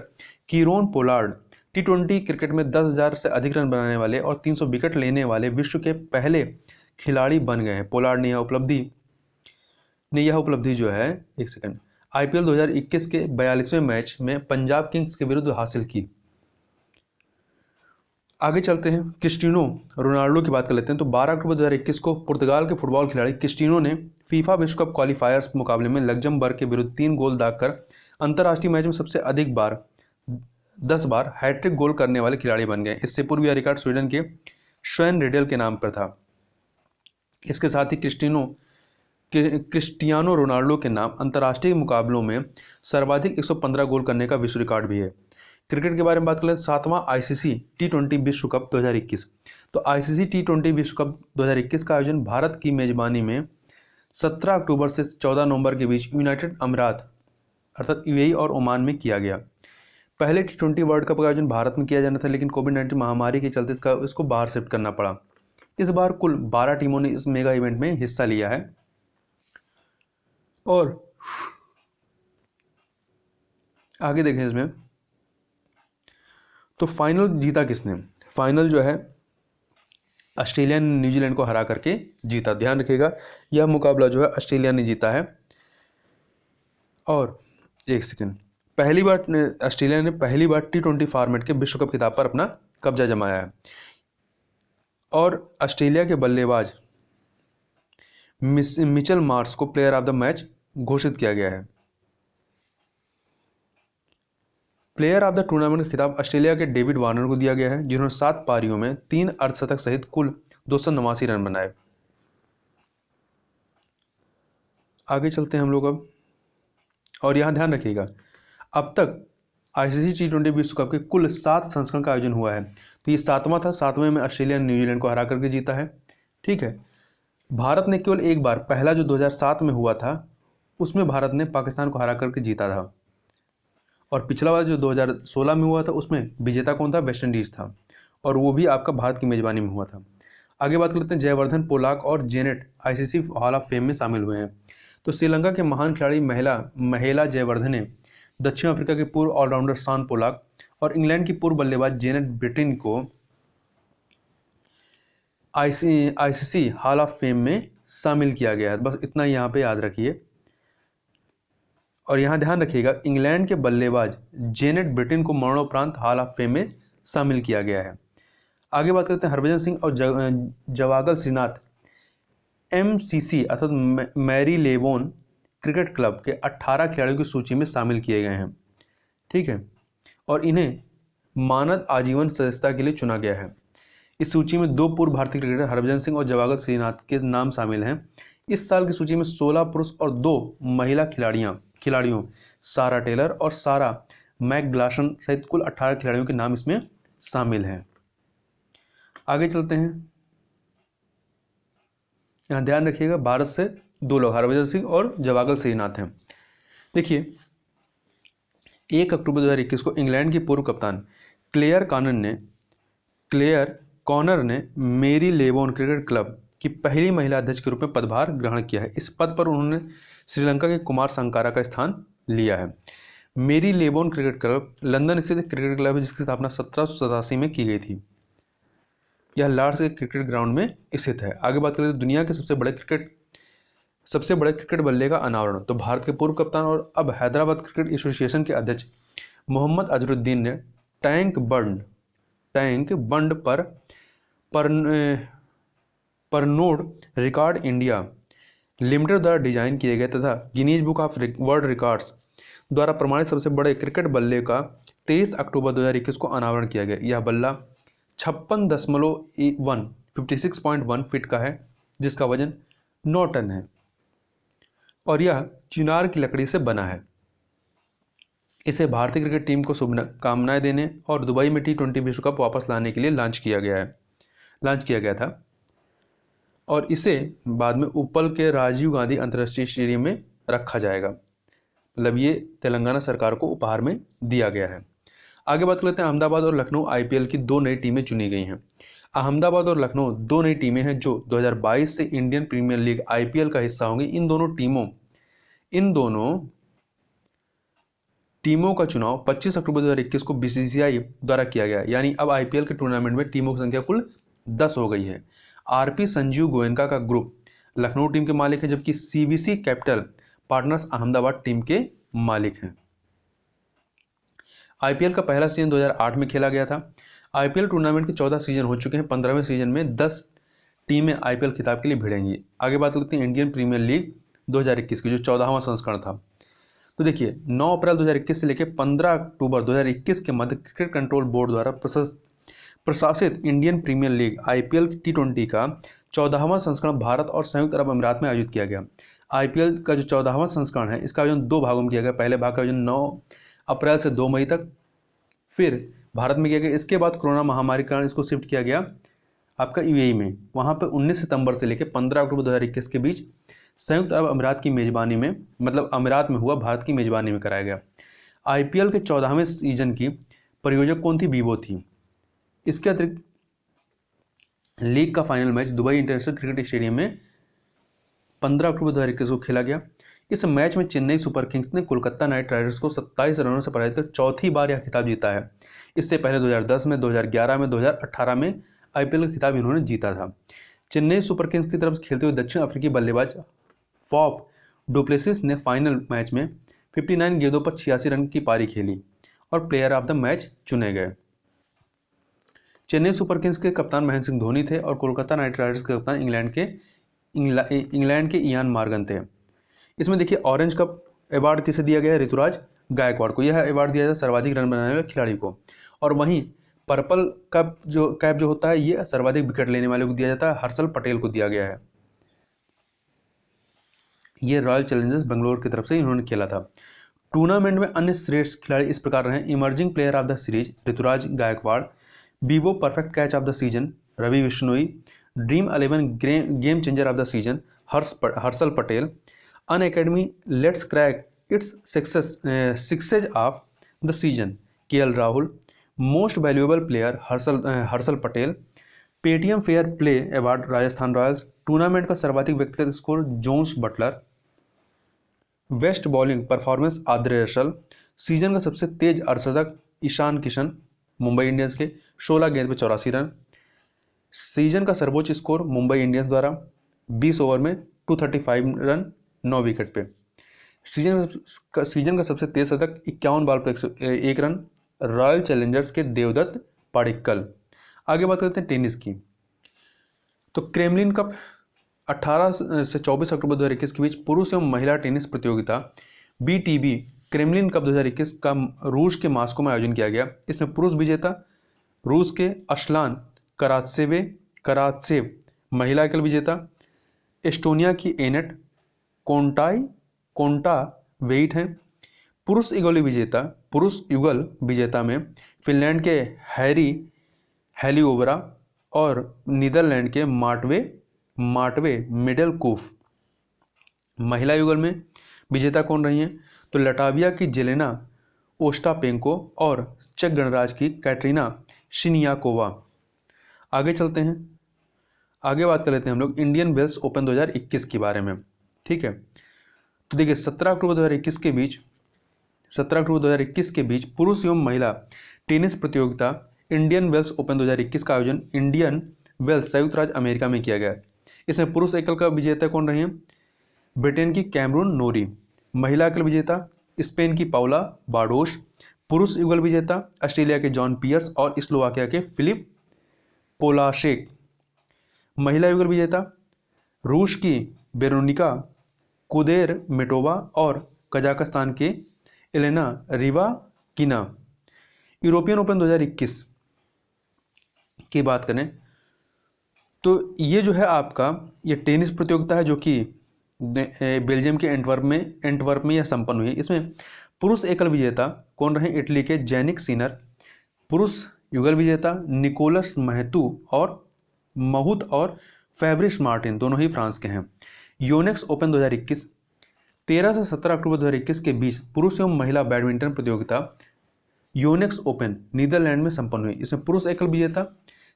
Kieron Pollard T20 cricket में 10,000 से अधिक रन बनाने वाले और 300 विकेट लेने वाले विश्व के पहले खिलाड़ी बन गए हैं। पोलार्ड ने यह उपलब्धि जो है IPL 2021 के 42वें मैच में पंजाब किंग्स के विरुद्ध हासिल की। आगे चलते हैं, क्रिस्टियानो रोनाल्डो की बात कर लेते हैं। तो 12 अक्टूबर 2021 को पुर्तगाल के फुटबॉल खिलाड़ी क्रिस्टियानो ने फीफा विश्व कप क्वालिफायर्स मुकाबले में लग्जमबर्ग के विरुद्ध 3 गोल दागकर अंतर्राष्ट्रीय मैच में सबसे अधिक बार 10 बार हैट्रिक गोल करने वाले खिलाड़ी बन गए। इससे पूर्व यह रिकॉर्ड स्वीडन के श्वेन रेडेल के नाम पर था। इसके साथ ही क्रिस्टियानो रोनाल्डो के नाम अंतर्राष्ट्रीय मुकाबलों में सर्वाधिक 115 गोल करने का विश्व रिकॉर्ड भी है। क्रिकेट के बारे में बात करें, 7वां ICC T20 विश्व कप 2021। तो ICC T20 विश्व कप 2021 का आयोजन भारत की मेजबानी में 17 अक्टूबर से 14 नवंबर के बीच यूनाइटेड अमीरात अर्थात UAE और ओमान में किया गया। पहले T20 वर्ल्ड कप का आयोजन भारत में किया जाना था, लेकिन कोविड-19 महामारी के चलते इसको बाहर शिफ्ट करना पड़ा। इस बार कुल 12 टीमों ने इस मेगा इवेंट में हिस्सा लिया है। और आगे देखें इसमें, तो फाइनल जीता किसने? फाइनल जो है ऑस्ट्रेलिया ने न्यूजीलैंड को हरा करके जीता। ध्यान रखिएगा, यह मुकाबला जो है ऑस्ट्रेलिया ने जीता है। और पहली बार ऑस्ट्रेलिया ने पहली बार T20 फॉर्मेट के विश्व कप खिताब पर अपना कब्जा जमाया है। और ऑस्ट्रेलिया के बल्लेबाज मिचेल मार्श को प्लेयर ऑफ द मैच घोषित किया गया है। प्लेयर ऑफ द टूर्नामेंट का खिताब ऑस्ट्रेलिया के डेविड वार्नर को दिया गया है, जिन्होंने 7 पारियों में 3 अर्धशतक सहित कुल 289 रन बनाए। आगे चलते हैं हम लोग अब, और यहाँ ध्यान रखिएगा, अब तक ICC T20 विश्व कप के कुल 7 संस्करण का आयोजन हुआ है। तो ये 7वां था। 7वें में ऑस्ट्रेलिया ने न्यूजीलैंड को हरा करके जीता है। ठीक है, भारत ने केवल एक बार, पहला जो 2007 में हुआ था उसमें भारत ने पाकिस्तान को हरा करके जीता था, और पिछला वाला जो 2016 में हुआ था उसमें विजेता कौन था? वेस्ट इंडीज़ था, और वो भी आपका भारत की मेजबानी में हुआ था। आगे बात करते हैं, जयवर्धन पोलाक और Janet ICC hall of fame में शामिल हुए हैं। तो श्रीलंका के महान खिलाड़ी महिला जयवर्धन ने दक्षिण अफ्रीका के पूर्व ऑलराउंडर शान पोलाक और इंग्लैंड की पूर्व बल्लेबाज जेनेट ब्रिटेन को ICC हॉल ऑफ फेम में शामिल किया गया है। बस इतना यहाँ पे याद रखिए। और यहाँ ध्यान रखिएगा, इंग्लैंड के बल्लेबाज जेनेट ब्रिटेन को मरणोपरांत हॉल ऑफ फेम में शामिल किया गया है। आगे बात करते हैं, हरभजन सिंह और जवागल श्रीनाथ MCC अर्थात मैरी लेबोन क्रिकेट क्लब के 18 खिलाड़ियों की सूची में शामिल किए गए हैं। ठीक है, और इन्हें मानद आजीवन सदस्यता के लिए चुना गया है। इस सूची में 2 पूर्व भारतीय क्रिकेटर हरभजन सिंह और जवागल श्रीनाथ के नाम शामिल हैं। इस साल की सूची में 16 पुरुष और 2 महिला खिलाड़ियों सारा टेलर और सारा मैकग्लासन सहित कुल 18 खिलाड़ियों के नाम इसमें शामिल हैं। आगे चलते हैं, यहाँ ध्यान रखिएगा, भारत से 2 लोग हरभजन सिंह और जवागल श्रीनाथ हैं। देखिए, 1 अक्टूबर 2021 को इंग्लैंड की पूर्व कप्तान क्लेयर कॉनर ने मेरी लेबोन क्रिकेट क्लब की पहली महिला अध्यक्ष के रूप में पदभार ग्रहण किया है। इस पद पर उन्होंने श्रीलंका के कुमार संकारा का स्थान लिया है। मेरी लेबोन क्रिकेट क्लब लंदन स्थित क्रिकेट क्लब है, जिसकी स्थापना 1787 में की गई थी। यह लॉर्ड्स के क्रिकेट ग्राउंड में स्थित है। आगे बात करें तो दुनिया के सबसे बड़े क्रिकेट बल्ले का अनावरण, तो भारत के पूर्व कप्तान और अब हैदराबाद क्रिकेट एसोसिएशन के अध्यक्ष मोहम्मद अजरुद्दीन ने टैंक बंड पर परनोड रिकॉर्ड इंडिया लिमिटेड द्वारा डिजाइन किए गए तथा Guinness book of world records द्वारा प्रमाणित सबसे बड़े क्रिकेट बल्ले का 23 अक्टूबर 2021 को अनावरण किया गया। यह बल्ला 56.1 फीट का है, जिसका वजन 9 टन है और यह चिनार की लकड़ी से बना है। इसे भारतीय क्रिकेट टीम को शुभकामनाएं देने और दुबई में T20 विश्व कप वापस लाने के लिए लॉन्च किया गया था और इसे बाद में उपल के राजीव गांधी अंतर्राष्ट्रीय स्टेडियम में रखा जाएगा। मतलब ये तेलंगाना सरकार को उपहार में दिया गया है। आगे बात कर लेते हैं, अहमदाबाद और लखनऊ IPL की 2 नई टीमें चुनी गई हैं। अहमदाबाद और लखनऊ 2 नई टीमें हैं जो 2022 से इंडियन प्रीमियर लीग IPL का हिस्सा होंगी। इन दोनों टीमों का चुनाव 25 अक्टूबर 2021 को BCCI द्वारा किया गया। यानी अब IPL के टूर्नामेंट में टीमों की संख्या कुल 10 हो गई है। RP संजीव गोयनका का ग्रुप लखनऊ टीम के मालिक है, जबकि CVC capital partners Ahmedabad team के मालिक हैं। IPL का पहला सीजन 2008 में खेला गया था। IPL टूर्नामेंट के 14 सीजन हो चुके हैं। 15वें सीजन में 10 टीमें IPL खिताब के लिए भिड़ेंगी। आगे बात करते हैं इंडियन प्रीमियर लीग 2021 की, जो 14वां संस्करण था। तो देखिए 9 अप्रैल 2021 से लेकर 15 अक्टूबर 2021 के मध्य क्रिकेट कंट्रोल बोर्ड द्वारा प्रशासित Indian premiere league IPL T20 का 14वां संस्करण भारत और संयुक्त अरब अमीरात में आयोजित किया गया। IPL का जो 14वां संस्करण है, इसका आयोजन 2 भागों में किया गया। पहले भाग का आयोजन 9 अप्रैल से 2 मई तक फिर भारत में किया गया। इसके बाद कोरोना महामारी के कारण इसको शिफ्ट किया गया आपका UAE में। वहाँ पर 19 सितंबर से लेकर 15 अक्टूबर 2021 के बीच संयुक्त अरब अमीरात की मेजबानी में, मतलब अमीरात में हुआ, भारत की मेजबानी में कराया गया। IPL के 14वें सीजन की परियोजक कौन थी? वीवो थी। इसके अतिरिक्त लीग का final match Dubai international cricket stadium में 15 अक्टूबर 2021 को खेला गया। इस मैच में चेन्नई सुपर किंग्स ने कोलकाता नाइट राइडर्स को 27 रनों से पराजित कर चौथी बार यह खिताब जीता है। इससे पहले 2010 में, 2011 में, 2018 में IPL का खिताब इन्होंने जीता था। चेन्नई सुपर किंग्स की तरफ से खेलते हुए दक्षिण अफ्रीकी बल्लेबाज फॉफ डुप्लेसिस ने फाइनल मैच में 59 गेंदों पर 86 रन की पारी खेली और प्लेयर ऑफ द मैच चुने गए। चेन्नई सुपर किंग्स के कप्तान महेंद्र सिंह धोनी थे और कोलकाता नाइट राइडर्स के कप्तान इंग्लैंड के इयान मॉर्गन थे। इसमें देखिए ऑरेंज कप अवार्ड किसे दिया गया है? ऋतुराज गायकवाड़ को। यह अवार्ड दिया जाता है सर्वाधिक रन बनाने वाले खिलाड़ी को। और वहीं पर्पल कप जो होता है, ये सर्वाधिक विकेट लेने वाले को दिया जाता है, हर्षल पटेल को दिया गया है। ये रॉयल चैलेंजर्स बेंगलोर की तरफ से इन्होंने खेला था। टूर्नामेंट में अन्य श्रेष्ठ खिलाड़ी इस प्रकार रहे: emerging player of the series Ruturaj Gaikwad, Vivo perfect catch of the season Ravi Bishnoi, Dream 11 game changer of the season Harshal Patel, Unacademy let's crack its sixes of the season KL Rahul, most valuable player Harshal Patel, Paytm fair play award Rajasthan Royals, tournament का सर्वाधिक व्यक्तिगत score जोन्स Buttler, best bowling performance Andre Russell, season का सबसे तेज अर्धशतक Ishan Kishan Mumbai Indians के 16 गेंद पे 84 रन, सीजन का सर्वोच्च स्कोर मुंबई इंडियंस द्वारा 20 ओवर में 235 रन 9 विकेट पे, सीजन का सबसे तेज शतक 51 बॉल पर 101 रन रॉयल चैलेंजर्स के देवदत्त पाडिक्कल। आगे बात करते हैं टेनिस की। तो क्रेमलिन कप 18 से 24 अक्टूबर 2021 के बीच पुरुष एवं महिला टेनिस प्रतियोगिता BTB क्रेमलिन कप 2021 का रूस के मास्को में आयोजन किया गया। इसमें पुरुष विजेता रूस के अश्लान करात्सेव, महिला एकल विजेता एस्टोनिया की एनेट कोंटावेइट हैं। पुरुष युगल विजेता में फिनलैंड के हैरी हेलिओवरा और नीदरलैंड के मार्टवे मिडलकूफ। महिला युगल में विजेता कौन रही हैं? तो लटाविया की जेलेना ओस्टापेंको और चेक गणराज्य की कैटरीना शिनियाकोवा। आगे चलते हैं, आगे बात कर लेते हैं हम लोग इंडियन वेल्स ओपन 2021 के बारे में। ठीक है, तो देखिए 17 अक्टूबर 2021 के बीच पुरुष एवं महिला टेनिस प्रतियोगिता इंडियन वेल्स ओपन 2021 का आयोजन इंडियन वेल्स संयुक्त राज्य अमेरिका में किया गया। इसमें पुरुष एकल का विजेता कौन रही हैं? ब्रिटेन की कैमरून नोरी, महिला एकल विजेता स्पेन की पाउला बाडोश, पुरुष युगल विजेता ऑस्ट्रेलिया के जॉन पियर्स और स्लोवाकिया के फिलिप पोलाशेक, महिला युगल विजेता रूस की वेरोनिका कुदेरमेटोवा और कजाकिस्तान के एलेना रिवाकिना। यूरोपियन ओपन 2021 की बात करें तो ये जो है आपका ये टेनिस प्रतियोगिता है जो कि बेल्जियम के एंटवर्प में यह संपन्न हुई। इसमें पुरुष एकल विजेता कौन रहे? इटली के जैनिक सिनर। पुरुष युगल विजेता निकोलस महूत और फैब्रिस मार्टिन, दोनों ही फ्रांस के हैं। योनेक्स ओपन 2021 13 से 17 अक्टूबर 2021 के बीच पुरुष एवं महिला बैडमिंटन प्रतियोगिता योनेक्स ओपन नीदरलैंड में संपन्न हुई। इसमें पुरुष एकल विजेता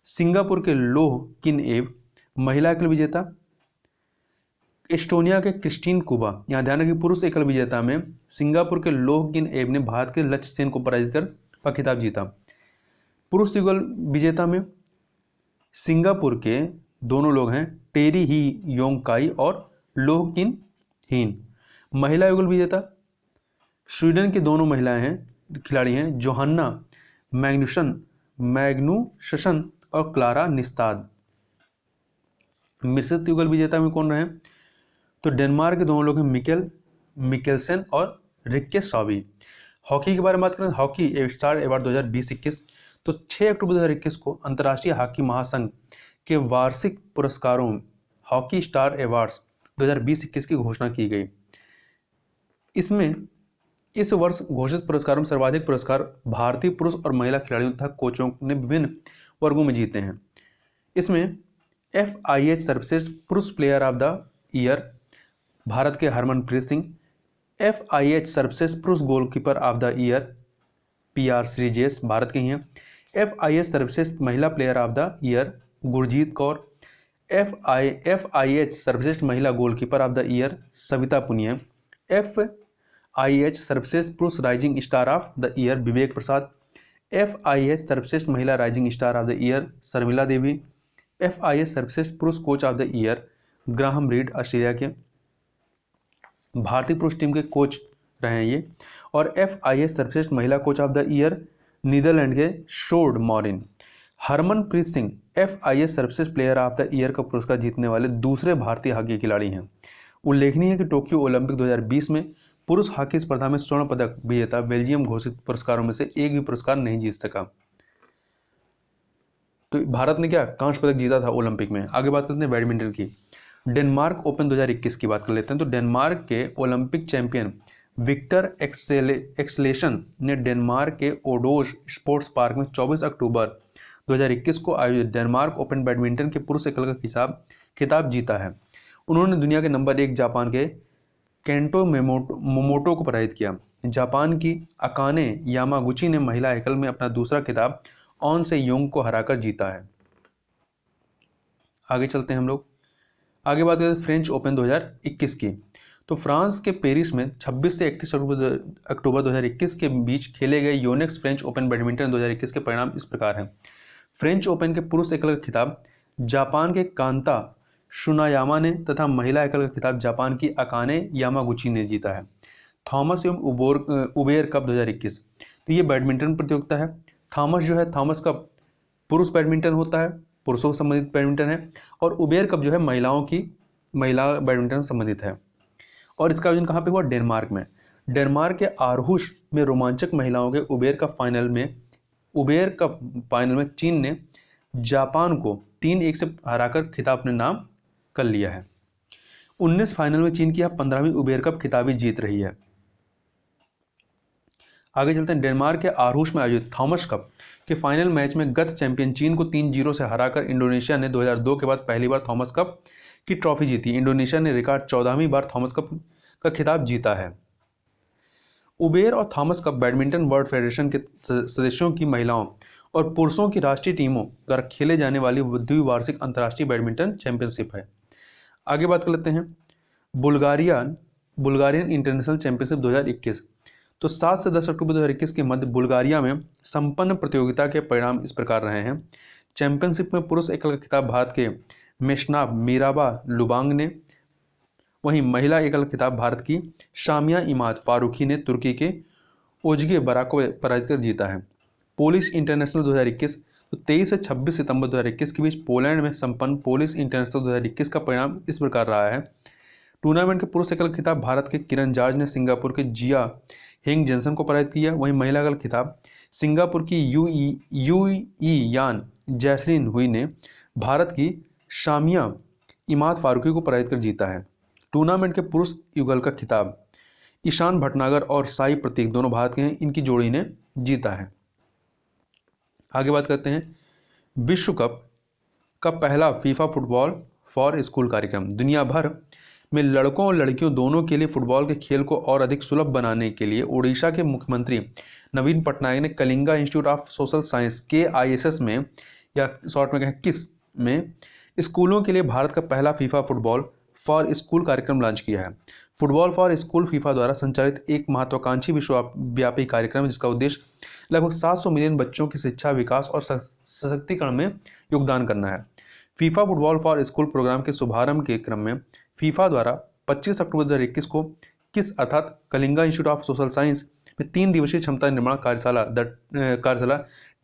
सिंगापुर के लोह किन एव, महिला एकल विजेता एस्टोनिया के क्रिस्टीन कुबा। यहाँ ध्यान रखिए पुरुष एकल विजेता में सिंगापुर के लोह किन एव ने भारत के लक्ष्य सेन को पराजित कर खिताब जीता। पुरुष युगल विजेता में सिंगापुर के दोनों लोग हैं टेरी ही योंग काई और लोह किन हीन। महिला युगल विजेता स्वीडन की दोनों महिलाएं हैं खिलाड़ी हैं जोहान्ना मैग्नुसन और क्लारा निस्ताद। मिश्रित युगल विजेता में कौन रहे? तो डेनमार्क के दोनों लोग हैं मिकेलसन और रिक्के सॉबी। हॉकी के बारे में बात करें, हॉकी स्टार अवार्ड 2020-21 तो 6 अक्टूबर 2021 को अंतर्राष्ट्रीय हॉकी महासंघ के वार्षिक पुरस्कारों हॉकी स्टार अवार्ड्स 2020-21 की घोषणा की गई। इसमें इस वर्ष घोषित पुरस्कारों में सर्वाधिक पुरस्कार भारतीय पुरुष और महिला खिलाड़ियों तथा कोचों ने विभिन्न वर्गों में जीते हैं। इसमें FIH सर्वश्रेष्ठ पुरुष player of the year Bharat के हरमनप्रीत सिंह, FIH सर्वश्रेष्ठ पुरुष goalkeeper of the year PR Sreejesh Bharat के ही हैं, FIH सर्वश्रेष्ठ महिला player of the year Gurjeet Kaur, FIH सर्वश्रेष्ठ महिला goalkeeper of the year Savita Punia, FIH सर्वश्रेष्ठ पुरुष rising star of the year Vivek Prasad, FIH सर्वश्रेष्ठ महिला rising star of the year Sharmila Devi, FIH सर्वश्रेष्ठ पुरुष coach of the year Graham read Australia के भारतीय पुरुष टीम के कोच रहे हैं ये, और FIH सर्वश्रेष्ठ महिला coach of the year Netherlands के Sjoerd Marijne. Harmanpreet Singh FIH सर्वश्रेष्ठ प्लेयर ऑफ द ईयर का पुरस्कार जीतने वाले दूसरे भारतीय हॉकी खिलाड़ी हैं। उल्लेखनीय है कि टोक्यो ओलंपिक 2020 में पुरुष हॉकी स्पर्धा में स्वर्ण पदक विजेता बेल्जियम घोषित पुरस्कारों में से एक भी पुरस्कार नहीं जीत सका। तो भारत ने क्या कांस्य पदक जीता था ओलंपिक में। आगे बात करते हैं बैडमिंटन की। डेनमार्क ओपन 2021 की बात कर लेते हैं। तो डेनमार्क के ओलंपिक चैंपियन विक्टर एक्सलेशन ने डेनमार्क के ओडोज स्पोर्ट्स पार्क में 24 अक्टूबर 2021 को आयोजित डेनमार्क ओपन बैडमिंटन के पुरुष एकल का खिताब जीता है। उन्होंने दुनिया के नंबर 1 जापान के केंटो मोमोटो को पराजित किया। जापान की अकाने यामागुची ने महिला एकल में अपना दूसरा खिताब ऑन से योंग को हराकर जीता है। आगे चलते हैं हम लोग, आगे बात करते हैं फ्रेंच ओपन 2021 की। तो फ्रांस के पेरिस में 26 से 31 अक्टूबर 2021 के बीच खेले गए योनेक्स फ्रेंच ओपन बैडमिंटन 2021 के परिणाम इस प्रकार हैं। फ्रेंच ओपन के पुरुष एकल का खिताब जापान के कांता शुनायामा ने तथा महिला एकल का खिताब जापान की अकाने यामागुची ने जीता है। थॉमस एवं उबेर कप 2021 तो ये बैडमिंटन प्रतियोगिता है। थॉमस जो है थॉमस कप पुरुष बैडमिंटन होता है, पुरुषों से संबंधित बैडमिंटन है, और उबेर कप जो है महिला बैडमिंटन से संबंधित है। और इसका आयोजन कहाँ पे हुआ? डेनमार्क में। डेनमार्क के आरहुश में रोमांचक महिलाओं के उबेर कप फाइनल में चीन ने जापान को 3-1 से हराकर खिताब अपने नाम कर लिया है। 19 फाइनल में चीन की 15वीं उबेर कप खिताबी जीत रही है। आगे चलते हैं, डेनमार्क के आरहुश में आयोजित थॉमस कप के फाइनल मैच में गत चैंपियन चीन को 3-0 से हराकर इंडोनेशिया ने 2002 के बाद पहली बार थॉमस कप की ट्रॉफी जीती। इंडोनेशिया ने रिकॉर्ड 14वीं बार थॉमस कप का खिताब जीता है। उबेर और Thomas cup badminton world federation के सदस्यों की महिलाओं और पुरुषों की राष्ट्रीय टीमों द्वारा खेले जाने वाली द्विवार्षिक अंतर्राष्ट्रीय बैडमिंटन चैंपियनशिप है। आगे बात कर लेते हैं बुल्गारियन इंटरनेशनल चैंपियनशिप 2021। तो 7 से 10 अक्टूबर 2021 के मध्य बुल्गारिया में संपन्न प्रतियोगिता के परिणाम इस प्रकार रहे हैं। चैंपियनशिप में पुरुष एकल का खिताब भारत के मेशनाब मीराबा लुबांग ने, वहीं महिला एकल का खिताब भारत की शामिया इमाद फारूकी ने तुर्की के ओजगे बरा को पराजित कर जीता है। पोलिश इंटरनेशनल 2021 तो 23 से 26 सितंबर 2021 के बीच पोलैंड में संपन्न पोलिश इंटरनेशनल 2021 का परिणाम इस प्रकार रहा है। टूर्नामेंट के पुरुष एकल खिताब भारत के किरण जॉर्ज ने सिंगापुर के जिया हेंग जेनसन को पराजित किया। वहीं महिला एकल खिताब सिंगापुर की यूई यान जैस्लिन हुई ने भारत की शामिया इमाद फारूकी को पराजित कर जीता है। टूर्नामेंट के पुरुष युगल का खिताब ईशान भटनागर और साई प्रतीक दोनों भारत के हैं, इनकी जोड़ी ने जीता है। आगे बात करते हैं विश्व कप का पहला फीफा फुटबॉल फॉर स्कूल कार्यक्रम। दुनिया भर में लड़कों और लड़कियों दोनों के लिए फुटबॉल के खेल को और अधिक सुलभ बनाने के लिए ओडिशा के मुख्यमंत्री नवीन पटनायक ने Kalinga institute of social science KISS में, या शॉर्ट में कहें किस में, स्कूलों के लिए भारत का पहला फीफा फुटबॉल फॉर स्कूल कार्यक्रम लॉन्च किया है। फुटबॉल फॉर स्कूल फीफा द्वारा संचालित एक महत्वाकांक्षी विश्वव्यापी कार्यक्रम है जिसका उद्देश्य लगभग 700 मिलियन बच्चों की शिक्षा, विकास और सशक्तिकरण में योगदान करना है। FIFA football for school programme के शुभारंभ के क्रम में फीफा द्वारा 25 अक्टूबर 2021 को किस अर्थात Kalinga institute of social science में 3 दिवसीय क्षमता निर्माण कार्यशाला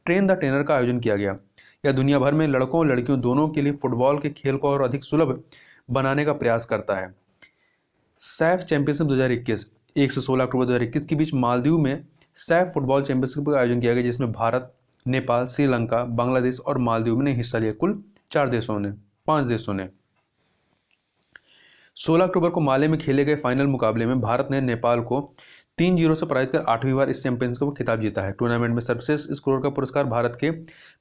ट्रेन द ट्रेनर का आयोजन किया गया। यह दुनिया भर में लड़कों और लड़कियों दोनों के लिए फुटबॉल के खेल को और अधिक सुलभ बनाने का प्रयास करता है। सैफ चैंपियनशिप 2021 1 से 16 अक्टूबर 2021 के बीच मालदीव में सैफ फुटबॉल चैंपियनशिप का आयोजन किया गया, जिसमें भारत, नेपाल, श्रीलंका, बांग्लादेश और मालदीव ने हिस्सा लिया। कुल 5 देशों ने 16 अक्टूबर को माले में खेले गए फाइनल मुकाबले में भारत ने नेपाल को 3-0 से पराजित कर 8वीं बार इस चैंपियनशिप को खिताब जीता है। टूर्नामेंट में सर्वश्रेष्ठ स्कोरर का पुरस्कार भारत के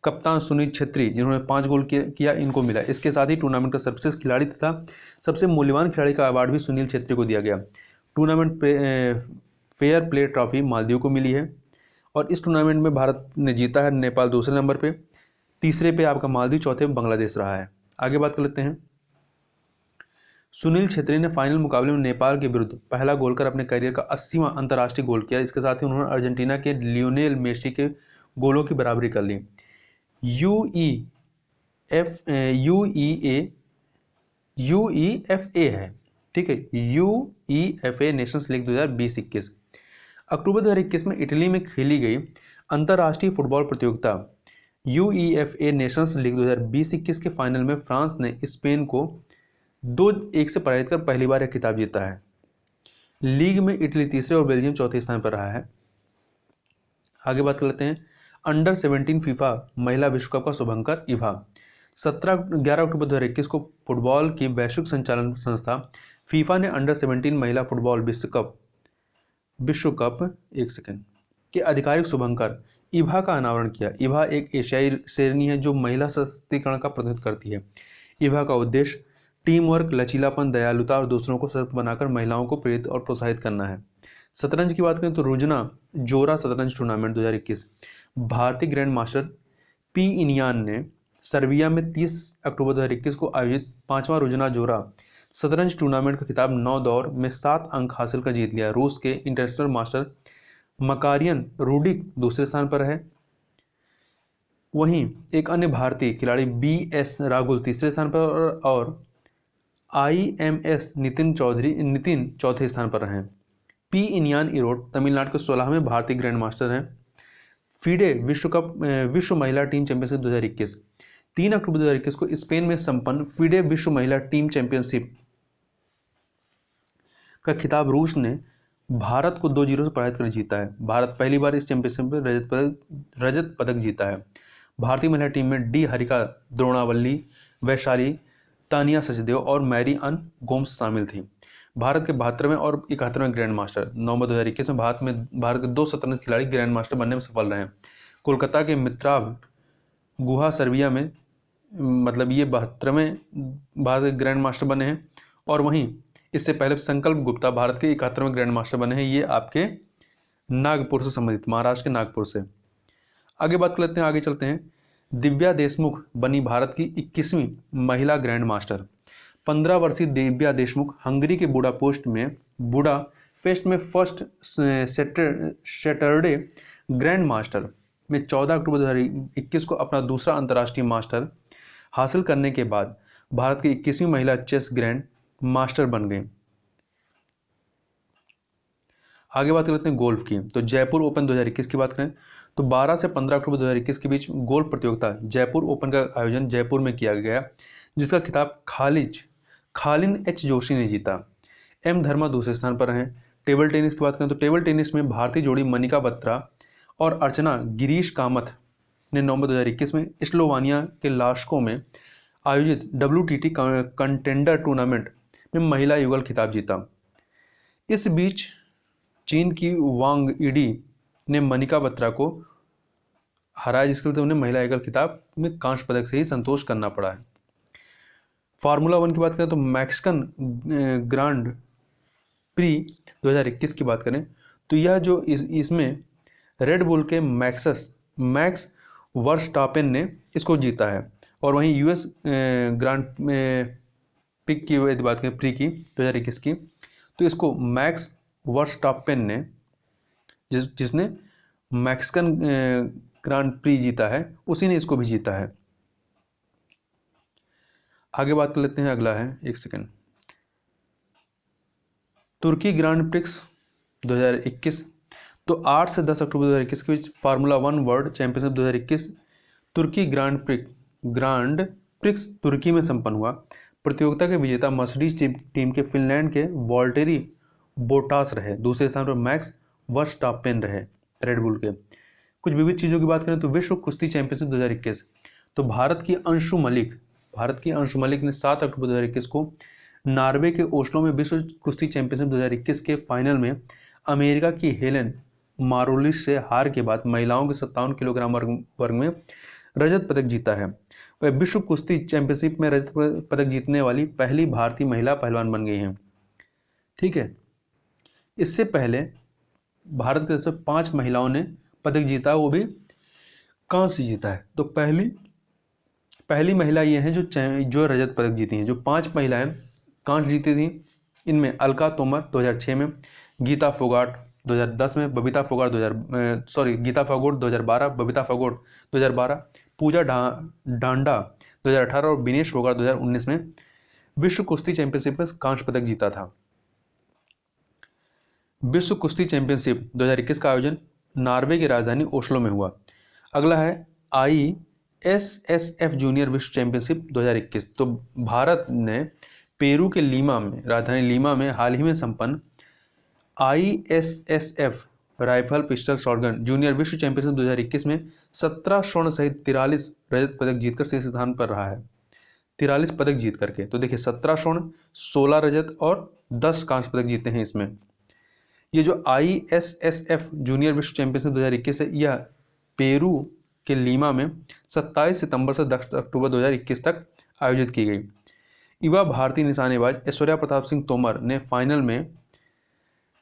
कप्तान सुनील छेत्री, जिन्होंने 5 गोल किया, इनको मिला। इसके साथ ही टूर्नामेंट का सर्वश्रेष्ठ खिलाड़ी तथा सबसे मूल्यवान खिलाड़ी का अवार्ड भी सुनील छेत्री को दिया गया। Tournament fair play trophy Maldives को मिली है और इस टूर्नामेंट में भारत ने जीता है। नेपाल दूसरे नंबर पे, तीसरे पे आपका मालदीव, चौथे पे बांग्लादेश रहा है। आगे बात कर लेते हैं। सुनील छेत्री ने फाइनल मुकाबले में नेपाल के विरुद्ध पहला गोल कर अपने करियर का 80वां अंतर्राष्ट्रीय गोल किया। इसके साथ ही उन्होंने अर्जेंटीना के लियोनेल मेसी के गोलों की बराबरी कर ली। UEFA है, ठीक है, UEFA नेशंस लीग 2020-21। अक्टूबर 2021 में इटली में खेली गई अंतर्राष्ट्रीय फुटबॉल प्रतियोगिता UEFA नेशंस लीग 2020-21 के फाइनल में फ्रांस ने स्पेन को 2-1 से पराजित कर पहली बार यह खिताब जीता है। लीग में इटली तीसरे और बेल्जियम चौथे स्थान पर रहा है। आगे बात कर लेते हैं अंडर 17 फीफा महिला विश्व कप का शुभंकर इभा। 11 अक्टूबर 2021 को फुटबॉल की वैश्विक संचालन संस्था फीफा ने अंडर 17 महिला फुटबॉल विश्व कप के आधिकारिक शुभंकर इभा का अनावरण किया। इभा एक एशियाई श्रेणी है जो महिला सशक्तिकरण का प्रतिनिधित्व करती है। इभा का उद्देश्य टीम वर्क, लचीलापन, दयालुता और दूसरों को सशक्त बनाकर महिलाओं को प्रेरित और प्रोत्साहित करना है। शतरंज की बात करें तो रुजना जोरा शतरंज टूर्नामेंट 2021 भारतीय ग्रैंड मास्टर पी इनियान ने सर्बिया में 30 अक्टूबर 2021 को आयोजित 5वां रुजना जोरा शतरंज टूर्नामेंट का खिताब 9 दौर में 7 अंक हासिल कर जीत लिया। रूस के इंटरनेशनल मास्टर मकारियन रूडिक दूसरे स्थान पर है। वहीं एक अन्य भारतीय खिलाड़ी BS राहुल तीसरे स्थान पर और IMS नितिन चौथे स्थान पर हैं। पी इनियान इरोड तमिलनाडु के 16वें भारतीय ग्रैंड मास्टर हैं। फीडे विश्व महिला टीम चैंपियनशिप 2021 3 अक्टूबर 2021 को स्पेन में संपन्न फीडे विश्व महिला टीम चैंपियनशिप का खिताब रूस ने भारत को 2-0 से पराजित कर जीता है। भारत पहली बार इस चैंपियनशिप में रजत पदक जीता है। भारतीय महिला टीम में डी हरिका द्रोणावल्ली, वैशाली, तानिया सचदेव और मैरी अन गोम्स शामिल थी। भारत के 72वें और 71वें ग्रैंड मास्टर नवंबर 2021 में भारत के 2 शतरंज खिलाड़ी ग्रैंड मास्टर बनने में सफल रहे हैं। कोलकाता के मित्राव गुहा सर्बिया में ये 72वें भारत के ग्रैंड मास्टर बने हैं और वहीं इससे पहले संकल्प गुप्ता भारत के 71वें ग्रैंड मास्टर बने हैं। ये आपके नागपुर से संबंधित, महाराष्ट्र के नागपुर से। आगे बात कर लेते हैं, आगे चलते हैं। दिव्या देशमुख बनी भारत की 21वीं महिला ग्रैंड मास्टर। 15 वर्षीय दिव्या देशमुख हंगरी के बुडापेस्ट में फर्स्ट सैटरडे ग्रैंड मास्टर में 14 अक्टूबर 2021 को अपना दूसरा अंतर्राष्ट्रीय मास्टर हासिल करने के बाद भारत की 21वीं महिला चेस ग्रैंड मास्टर बन गई। आगे बात करते हैं गोल्फ की। तो जयपुर ओपन 2021 की बात करें तो 12 से 15 अक्टूबर 2021 के बीच गोल्फ प्रतियोगिता जयपुर ओपन का आयोजन जयपुर में किया गया, जिसका खिताब खालिन एच जोशी ने जीता। एम धर्मा दूसरे स्थान पर हैं। टेबल टेनिस की बात करें तो टेबल टेनिस में भारतीय जोड़ी मनिका बत्रा और अर्चना गिरीश कामत ने नवंबर 2021 में स्लोवानिया के लास्को में आयोजित WTT कंटेंडर टूर्नामेंट में महिला युगल खिताब जीता। इस बीच चीन की वांग इडी ने मनिका बत्रा को हराया, जिसके लिए उन्हें महिला युगल खिताब में कांस्य पदक से ही संतोष करना पड़ा है। फार्मूला 1 की बात करें तो मैक्सिकन ग्रांड प्री 2021 की बात करें तो यह जो इसमें रेड बुल के मैक्स वर्स्टापेन ने इसको जीता है। और वहीं यूएस ग्रांड पिक की बात करें प्री की 2021 की तो इसको मैक्स वर्स्टापेन ने जिसने मैक्सिकन ग्रांड प्री जीता है उसी ने इसको भी जीता है। आगे बात कर लेते हैं, अगला है एक सेकेंड, तुर्की ग्रांड प्रिक्स 2021। तो 8 से 10 अक्टूबर 2021 के बीच फार्मूला 1 वर्ल्ड चैंपियनशिप 2021 तुर्की ग्रांड प्रिक्स तुर्की में संपन्न हुआ। प्रतियोगिता के विजेता मर्सिडीज टीम के फिनलैंड के वॉल्टेरी बोटास रहे। दूसरे स्थान पर मैक्स वर्स्टापेन रहे रेड बुल के। कुछ विविध चीज़ों की बात करें तो विश्व कुश्ती चैंपियनशिप 2021 तो भारत की अंशु मलिक ने 7 अक्टूबर 2021 को नॉर्वे के ओस्लो में विश्व कुश्ती चैंपियनशिप 2021 के फाइनल में अमेरिका की हेलेन मारोलिस से हार के बाद महिलाओं के 57 किलोग्राम वर्ग में रजत पदक जीता है। वह विश्व कुश्ती चैंपियनशिप में रजत पदक जीतने वाली पहली भारतीय महिला पहलवान बन गई हैं। ठीक है, इससे पहले भारत की तरफ से 5 महिलाओं ने पदक जीता, वो भी कांस्य जीता है। तो पहली महिला ये हैं जो रजत पदक जीती हैं। जो 5 महिलाएं कांस्य जीती थी इनमें अलका तोमर 2006 में, गीता फोगाट 2010 में, गीता फोगाट 2012, बबीता फोगाट 2012, पूजा डांडा 2018 और विनेश फोगाट 2019 में विश्व कुश्ती चैंपियनशिप में कांस्य पदक जीता था। विश्व कुश्ती चैंपियनशिप 2021 का आयोजन नॉर्वे की राजधानी ओस्लो में हुआ। अगला है ISSF जूनियर विश्व चैंपियनशिप 2021। तो भारत ने पेरू के राजधानी लीमा में हाल ही में संपन्न ISSF rifle pistol shotgun junior विश्व चैंपियनशिप 2021 में 17 स्वर्ण सहित 43 रजत पदक जीतकर शीर्ष स्थान पर रहा है। 43 पदक जीत करके, तो देखिए 17 स्वर्ण, 16 रजत और 10 कांस्य पदक जीते हैं इसमें। ये जो ISSF जूनियर विश्व चैंपियनशिप 2021 है यह पेरू के लीमा में 27 सितंबर से 10 अक्टूबर 2021 तक आयोजित की गई। युवा भारतीय निशानेबाज ऐश्वर्या प्रताप सिंह तोमर ने फाइनल में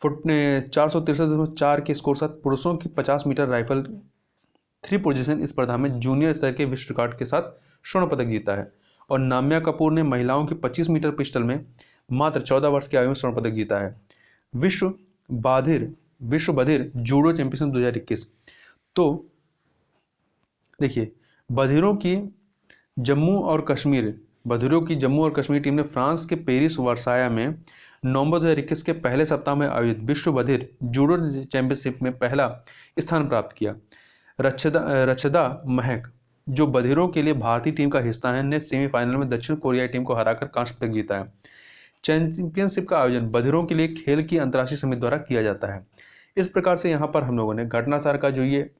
463.4 के स्कोर साथ पुरुषों की 50 मीटर राइफल 3 पोजीशन स्पर्धा में जूनियर स्तर के विश्व रिकॉर्ड के साथ स्वर्ण पदक जीता है। और नाम्या कपूर ने महिलाओं की 25 मीटर पिस्टल में मात्र 14 वर्ष की आयु में स्वर्ण पदक जीता है। विश्व बधिर जूडो चैंपियनशिप 2021। तो देखिए बधिरों की जम्मू और कश्मीर टीम ने फ्रांस के पेरिस वर्साया में नवंबर 2021 के पहले सप्ताह में आयोजित विश्व बधिर जूडो चैंपियनशिप में पहला स्थान प्राप्त किया। रचदा महक जो बधिरों के लिए भारतीय टीम का हिस्सा है ने सेमीफाइनल में दक्षिण कोरियाई टीम को हराकर कांस्य पदक जीता है। चैंपियनशिप का आयोजन बधिरों के लिए खेल की अंतर्राष्ट्रीय समिति द्वारा किया जाता है। इस प्रकार से यहाँ पर हम लोगों ने घटनासार का जो ये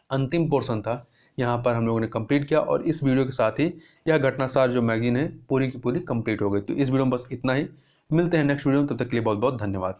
अंतिम पोर्शन था यहाँ पर हम लोगों ने कंप्लीट किया और इस वीडियो के साथ ही यह घटनासार जो मैगजीन है पूरी की पूरी कंप्लीट हो गई। तो इस वीडियो में बस इतना ही, मिलते हैं नेक्स्ट वीडियो में, तब तक के लिए बहुत बहुत धन्यवाद।